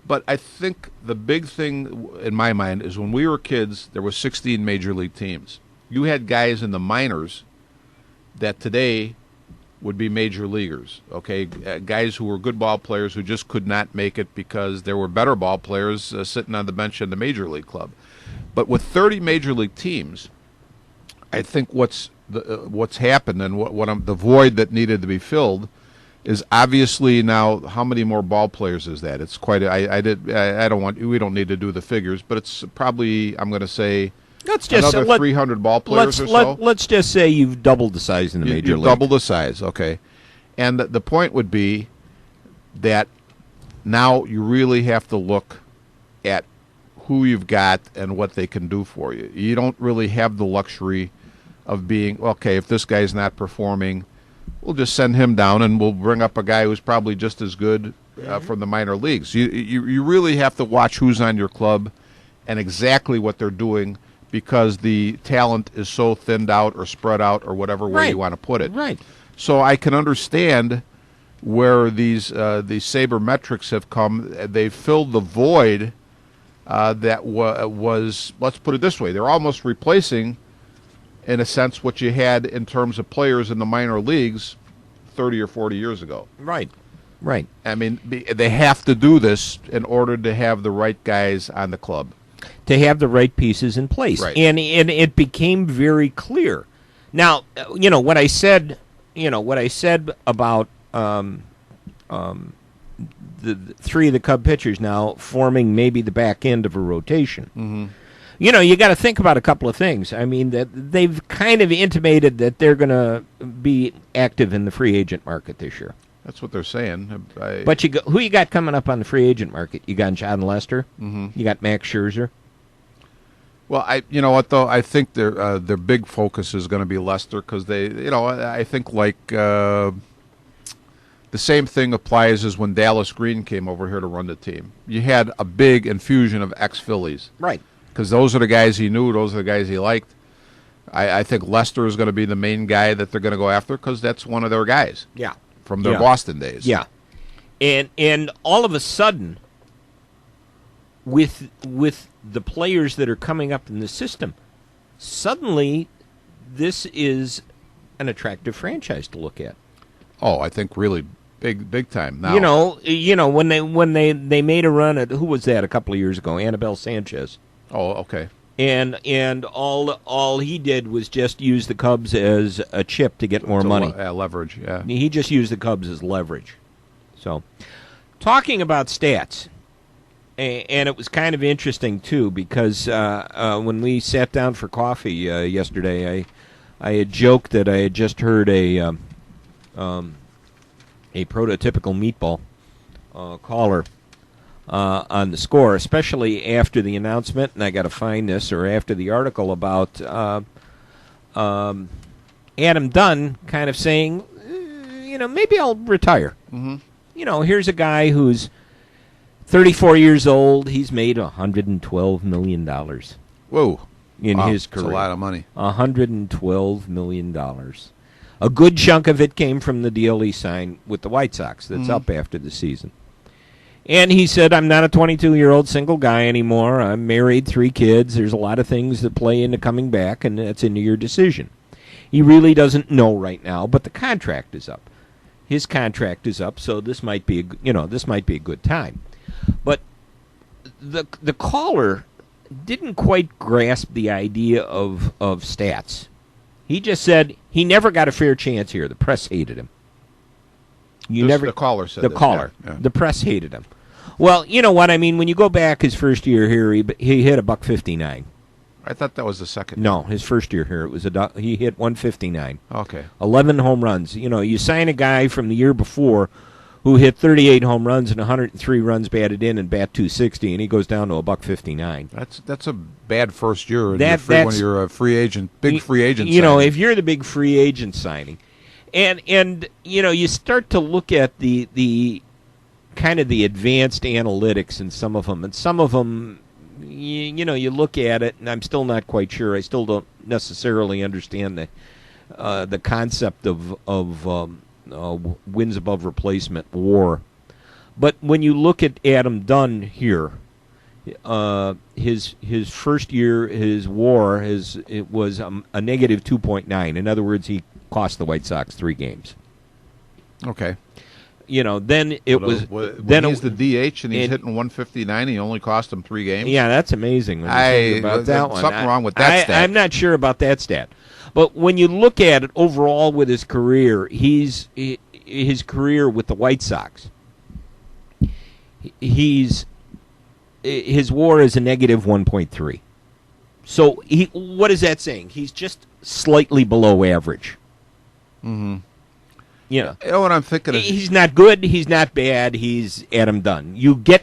But I think the big thing in my mind is when we were kids, there was 16 major league teams. You had guys in the minors that today would be major leaguers, okay? Guys who were good ball players who just could not make it because there were better ball players sitting on the bench in the major league club. But with 30 major league teams, I think what's happened and the void that needed to be filled is obviously now how many more ball players is that? It's quite. We don't need to do the figures, but it's probably, I'm going to say, another 300 ball players or so. Let's just say you've doubled the size in the major league. Doubled the size, okay. And the point would be that now you really have to look at who you've got and what they can do for you. You don't really have the luxury of being, okay, if this guy's not performing, we'll just send him down and we'll bring up a guy who's probably just as good from the minor leagues. You really have to watch who's on your club and exactly what they're doing, because the talent is so thinned out or spread out or whatever way you want to put it. Right. So I can understand where these sabermetrics have come. They've filled the void that was, let's put it this way, they're almost replacing, in a sense, what you had in terms of players in the minor leagues 30 or 40 years ago. Right. Right. I mean, they have to do this in order to have the right guys on the club. To have the right pieces in place. Right. And it became very clear. Now, what I said about the three of the Cub pitchers now forming maybe the back end of a rotation. Mm-hmm. You got to think about a couple of things. I mean, that they've kind of intimated that they're going to be active in the free agent market this year. That's what they're saying. But who you got coming up on the free agent market? You got John Lester. Mm-hmm. You got Max Scherzer. Well, you know what though? I think their big focus is going to be Lester, because I think like the same thing applies as when Dallas Green came over here to run the team. You had a big infusion of ex-Phillies. Right. Because those are the guys he knew, those are the guys he liked. I think Lester is going to be the main guy that they're going to go after, because that's one of their guys. Yeah. From their Boston days. Yeah. And all of a sudden, with the players that are coming up in the system, suddenly this is an attractive franchise to look at. Oh, I think really big time now. When they made a run at, who was that a couple of years ago? Anibal Sanchez. Oh, okay. And all he did was just use the Cubs as a chip to get more money. Leverage, yeah. He just used the Cubs as leverage. So, talking about stats, and it was kind of interesting too, because when we sat down for coffee yesterday, I had joked that I had just heard a prototypical meatball caller on the score, especially after the announcement, and I got to find this, or after the article about Adam Dunn kind of saying, maybe I'll retire. Mm-hmm. Here's a guy who's 34 years old. He's made $112 million. Whoa. In his career. That's a lot of money. $112 million. A good chunk of it came from the deal he signed with the White Sox that's up after the season. And he said, I'm not a 22-year-old single guy anymore. I'm married, 3 kids. There's a lot of things that play into coming back, and that's into your decision. He really doesn't know right now, but the contract is up. His contract is up, so this might be a good time. But the caller didn't quite grasp the idea of stats. He just said he never got a fair chance here. The press hated him. The caller said the this, caller. Yeah. The press hated him. Well, you know what I mean. When you go back his first year here, he hit $159. I thought that was the second. No, his first year here, he hit 159. Okay. 11 home runs. You sign a guy from the year before who hit 38 home runs and 103 runs batted in and bat 260, and he goes down to $159. That's a bad first year when you're a free agent, free agent. If you're the big free agent signing, and you start to look at the kind of the advanced analytics in some of them, and some of them, you look at it, and I'm still not quite sure. I still don't necessarily understand the concept of wins above replacement WAR. But when you look at Adam Dunn here, his first year, his WAR it was a negative 2.9. In other words, he cost the White Sox 3 games. Okay. Then it was when he's the DH and he's hitting 159. He only cost him 3 games. Yeah, that's amazing. When you think about that one. Something wrong with that stat. I'm not sure about that stat, but when you look at it overall with his career, his career with the White Sox, his WAR is a negative 1.3. So what is that saying? He's just slightly below average. Mm-hmm. You know what I'm thinking is he's not good, he's not bad, he's Adam Dunn. You get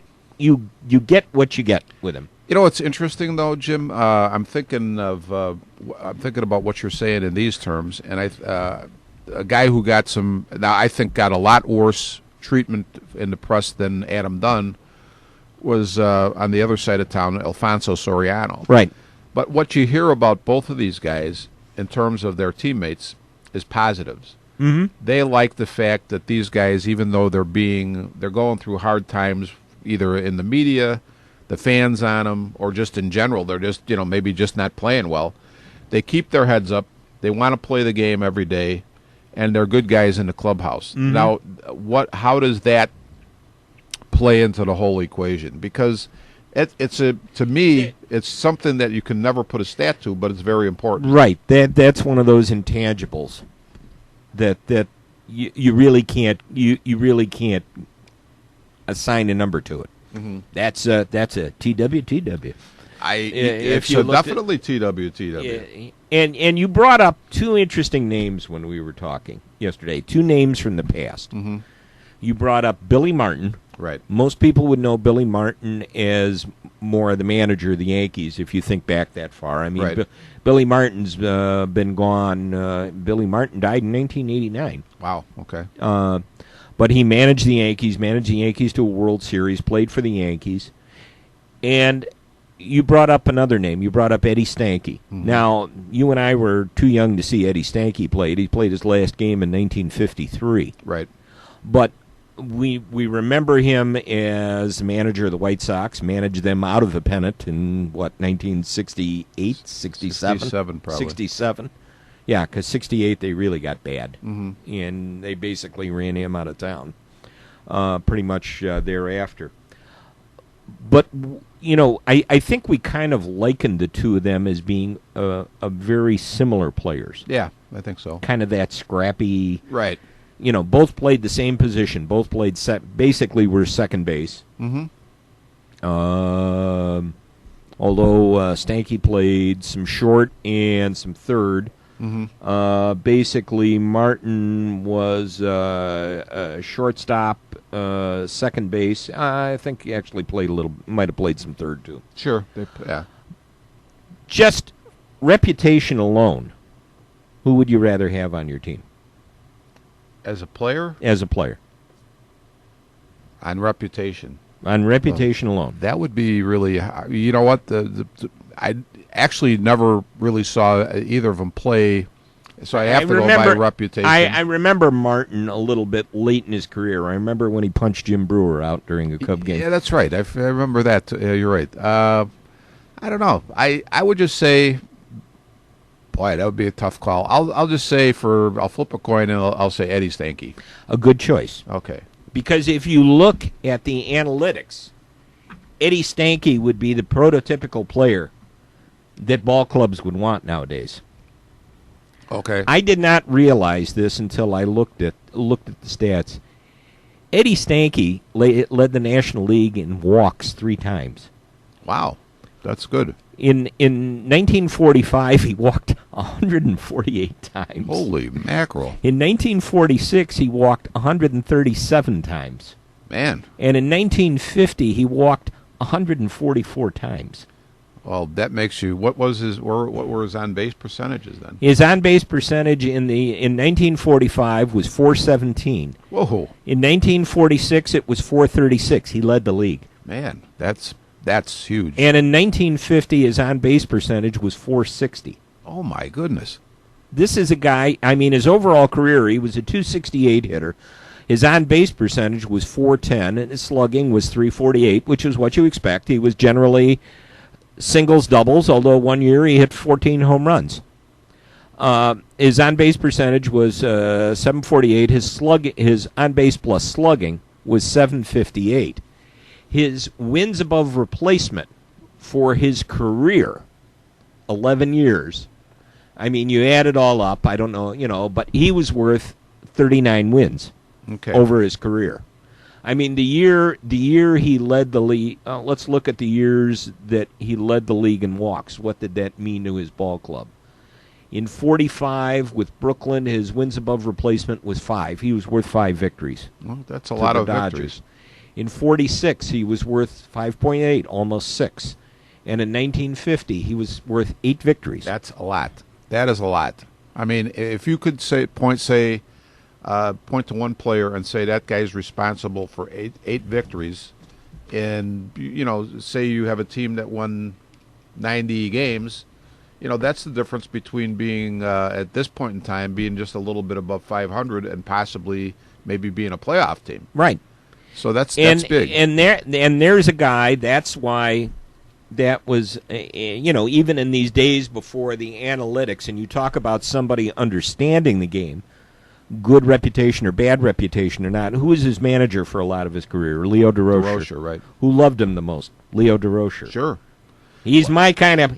what you get with him. What's interesting though, Jim? I'm thinking about what you're saying in these terms, and a guy who got a lot worse treatment in the press than Adam Dunn was on the other side of town, Alfonso Soriano. Right. But what you hear about both of these guys in terms of their teammates is positives. Mm-hmm. They like the fact that these guys, even though they're going through hard times, either in the media, the fans on them, or just in general, they're just maybe just not playing well. They keep their heads up. They want to play the game every day, and they're good guys in the clubhouse. Mm-hmm. Now, how does that play into the whole equation? Because to me, it's something that you can never put a stat to, but it's very important. Right. That's one of those intangibles that you really can't assign a number to it. Mm-hmm. That's a TWTW. It's definitely TWTW. And you brought up 2 interesting names when we were talking yesterday. 2 names from the past. Mm-hmm. You brought up Billy Martin. Right. Most people would know Billy Martin as more the manager of the Yankees if you think back that far. I mean, right. Billy Martin's been gone. Billy Martin died in 1989. Wow, okay. But he managed the Yankees to a World Series, played for the Yankees. And you brought up another name. You brought up Eddie Stanky. Mm-hmm. Now, you and I were too young to see Eddie Stanky play. He played his last game in 1953. Right. But we remember him as manager of the White Sox, managed them out of the pennant in, 1968, 67? 67, probably. 67. Yeah, because 68 they really got bad. Mm-hmm. And they basically ran him out of town pretty much thereafter. But, I think we kind of likened the two of them as being a very similar players. Yeah, I think so. Kind of that scrappy... Right. Both played the same position. Both played basically were second base. Mm-hmm. Although Stanky played some short and some third. Mm-hmm. Basically, Martin was a shortstop, second base. I think he actually might have played some third too. Sure. Yeah. Just reputation alone, who would you rather have on your team? As a player? As a player. On reputation. On reputation alone. That would be really... You know what? I actually never really saw either of them play, so I have to go by reputation. I remember Martin a little bit late in his career. I remember when he punched Jim Brewer out during a Cub game. Yeah, that's right. I remember that. You're right. I don't know. I would just say... Boy, that would be a tough call. I'll just say I'll flip a coin and I'll say Eddie Stanky. A good choice. Okay. Because if you look at the analytics, Eddie Stanky would be the prototypical player that ball clubs would want nowadays. Okay. I did not realize this until I looked at the stats. Eddie Stanky led the National League in walks 3 times. Wow. That's good. In 1945, he walked 148 times. Holy mackerel. In 1946, he walked 137 times. Man. And in 1950, he walked 144 times. Well, that makes you... What were his on-base percentages then? His on-base percentage in 1945 was .417. Whoa. In 1946, it was .436. He led the league. Man, that's huge. And in 1950, his on-base percentage was .460. Oh, my goodness. This is a guy, his overall career, he was a .268 hitter. His on-base percentage was .410, and his slugging was .348, which is what you expect. He was generally singles, doubles, although one year he hit 14 home runs. His on-base percentage was .748. His on-base plus slugging was .758. His wins above replacement for his career, 11 years. I mean, you add it all up. I don't know, but he was worth 39 wins over his career. I mean, the year he led the league. Let's look at the years that he led the league in walks. What did that mean to his ball club? In 45 with Brooklyn, his wins above replacement was 5. He was worth 5 victories. Well, that's a lot of victories. In 46, he was worth 5.8, almost 6. And in 1950, he was worth 8 victories. That's a lot. That is a lot. I mean, if you could point to one player and say that guy's responsible for eight victories, and say you have a team that won 90 games, that's the difference between being at this point in time being just a little bit above 500 and possibly maybe being a playoff team. Right. So that's big. And there's a guy. That's why. That was, even in these days before the analytics, and you talk about somebody understanding the game, good reputation or bad reputation or not. Who was his manager for a lot of his career? Leo DeRocher. DeRocher, right? Who loved him the most? Leo DeRocher. Sure. He's my kind of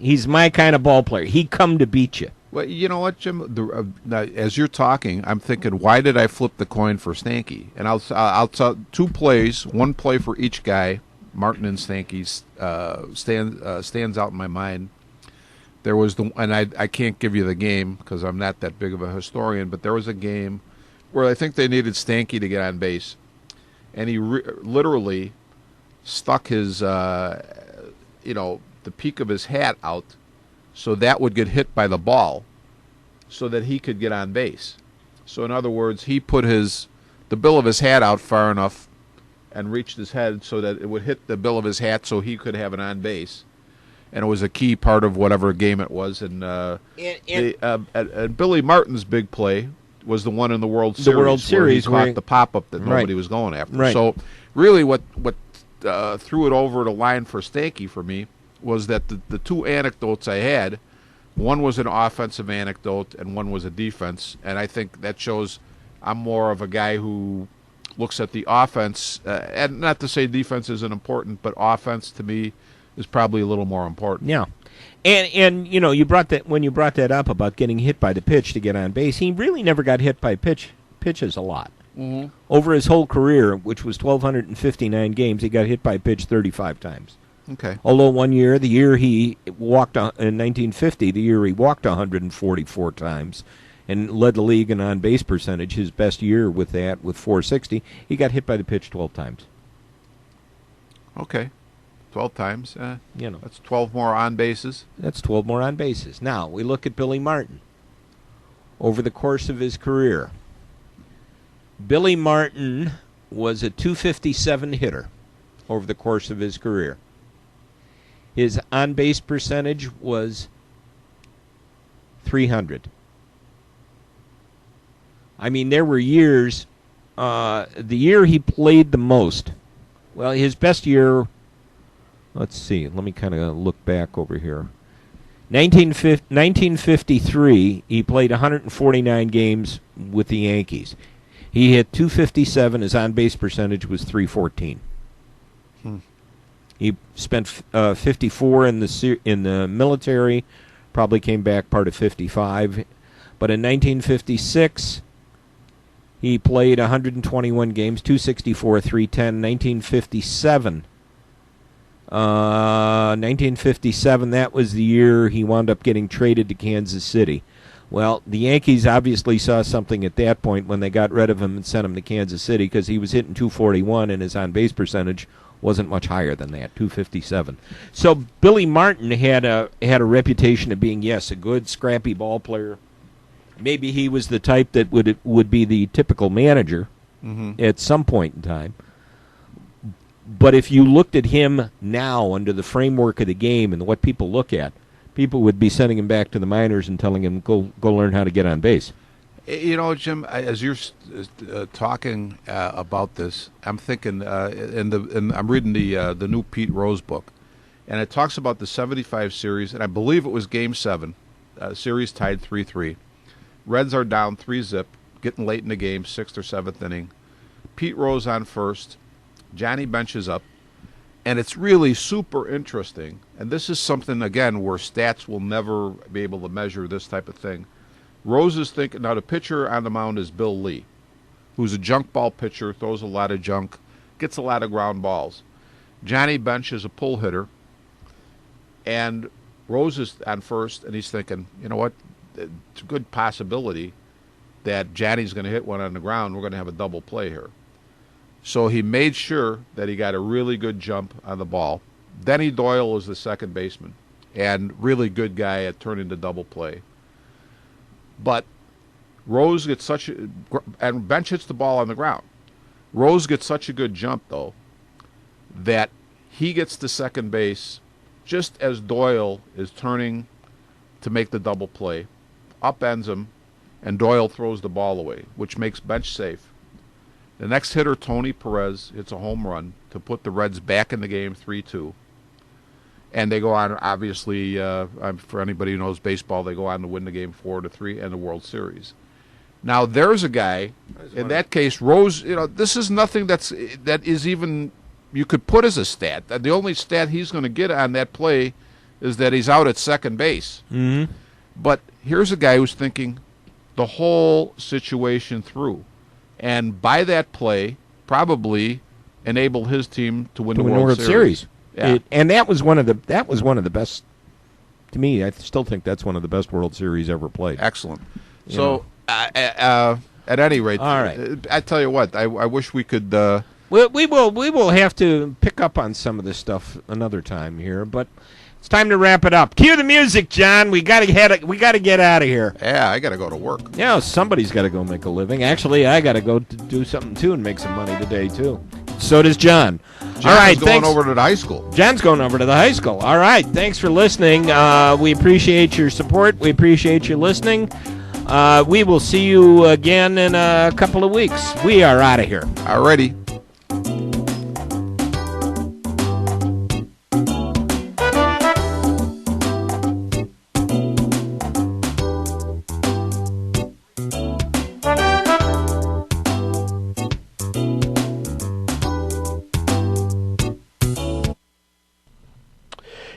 ball player. He come to beat you. Well, you know what, Jim? As you're talking, I'm thinking, why did I flip the coin for Stanky? And I'll tell 2 plays, 1 play for each guy. Martin and Stanky stands out in my mind. There was and I can't give you the game because I'm not that big of a historian, but there was a game where I think they needed Stanky to get on base, and he literally stuck his the peak of his hat out so that would get hit by the ball, so that he could get on base. So in other words, he put the bill of his hat out far enough and reached his head so that it would hit the bill of his hat so he could have an on base. And it was a key part of whatever game it was. And Billy Martin's big play was the one in the World Series. The World Series where he caught the pop-up that nobody was going after. Right. So really what threw it over the line for Stanky for me was that the 2 anecdotes I had, one was an offensive anecdote and one was a defense. And I think that shows I'm more of a guy who looks at the offense, and not to say defense isn't important, but offense to me is probably a little more important. Yeah, and you brought that up about getting hit by the pitch to get on base. He really never got hit by pitches a lot. Mm-hmm. Over his whole career, which was 1,259 games, he got hit by a pitch 35 times. Okay. Although one year, the year he walked in 1950, the year he walked 144 times. And led the league in on-base percentage, his best year with 460. He got hit by the pitch 12 times. Okay. 12 times. You know, that's 12 more on bases. That's 12 more on bases. Now, we look at Billy Martin. Over the course of his career, Billy Martin was a .257 hitter over the course of his career. His on-base percentage was .300. I mean, there were years, the year he played the most, well, his best year, let's see, let me kind of look back over here. 1953, he played 149 games with the Yankees. He hit .257. His on-base percentage was .314. He spent 54 in the military, probably came back part of 55. But in 1956, he played 121 games, .264, .310. 1957, that was the year he wound up getting traded to Kansas City. Well, the Yankees obviously saw something at that point when they got rid of him and sent him to Kansas City because he was hitting .241 and his on-base percentage wasn't much higher than that, .257. So Billy Martin had a reputation of being, yes, a good, scrappy ball player. Maybe he was the type that would be the typical manager at some point in time. But if you looked at him now under the framework of the game and what people look at, people would be sending him back to the minors and telling him, go learn how to get on base. You know, Jim, as you're talking about this, I'm thinking, and I'm reading the new Pete Rose book, and it talks about the '75 series, and I believe it was Game 7, series tied 3-3. Reds are down 3-zip, getting late in the game, 6th or 7th inning. Pete Rose on first, Johnny benches up, and it's really super interesting. And this is something, again, where stats will never be able to measure this type of thing. Rose is thinking, now the pitcher on the mound is Bill Lee, who's a junk ball pitcher, throws a lot of junk, gets a lot of ground balls. Johnny Bench is a pull hitter, and Rose is on first, and he's thinking, you know what, it's a good possibility that Johnny's going to hit one on the ground. We're going to have a double play here. So he made sure that he got a really good jump on the ball. Denny Doyle is the second baseman, and really good guy at turning the double play. But Rose gets and Bench hits the ball on the ground. Rose gets such a good jump, though, that he gets to second base just as Doyle is turning to make the double play, upends him, and Doyle throws the ball away, which makes Bench safe. The next hitter, Tony Perez, hits a home run to put the Reds back in the game 3-2. And they go on, obviously, for anybody who knows baseball, they go on to win the game 4-3 and the World Series. Now, there's a guy, in that case, Rose, this is nothing that is even, you could put as a stat. The only stat he's going to get on that play is that he's out at second base. Mm-hmm. But here's a guy who's thinking the whole situation through. And by that play, probably enabled his team to win the World Series. Yeah. And that was one of the best. To me, I still think that's one of the best World Series ever played. Excellent. So, at any rate, all right. I tell you what, I wish we could. We will have to pick up on some of this stuff another time here, but it's time to wrap it up. Cue the music, John. We got to get out of here. Yeah, I got to go to work. Yeah, somebody's got to go make a living. Actually, I got to go do something too and make some money today too. So does John. All right, going over to the high school. John's going over to the high school. All right, thanks for listening. We appreciate your support. We appreciate you listening. We will see you again in a couple of weeks. We are out of here. Alrighty.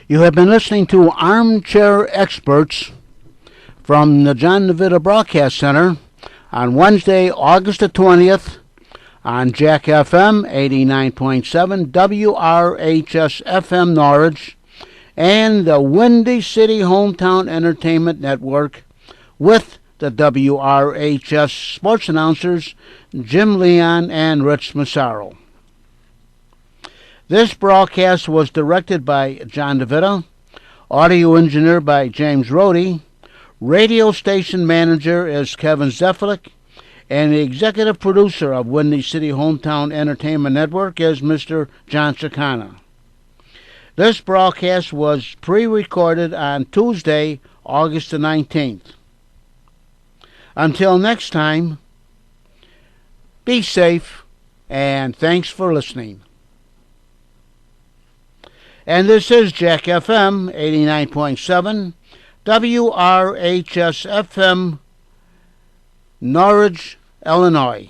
You have been listening to Armchair Experts from the John DeVita Broadcast Center on Wednesday, August the 20th on Jack FM 89.7, WRHS FM Norwich, and the Windy City Hometown Entertainment Network with the WRHS sports announcers Jim Leon and Rich Massaro. This broadcast was directed by John DeVita, audio engineer by James Rohde, radio station manager is Kevin Zefalik, and the executive producer of Windy City Hometown Entertainment Network is Mr. John Chicana. This broadcast was pre-recorded on Tuesday, August the 19th. Until next time, be safe, and thanks for listening. And this is Jack FM 89.7, WRHS FM, Norwich, Illinois.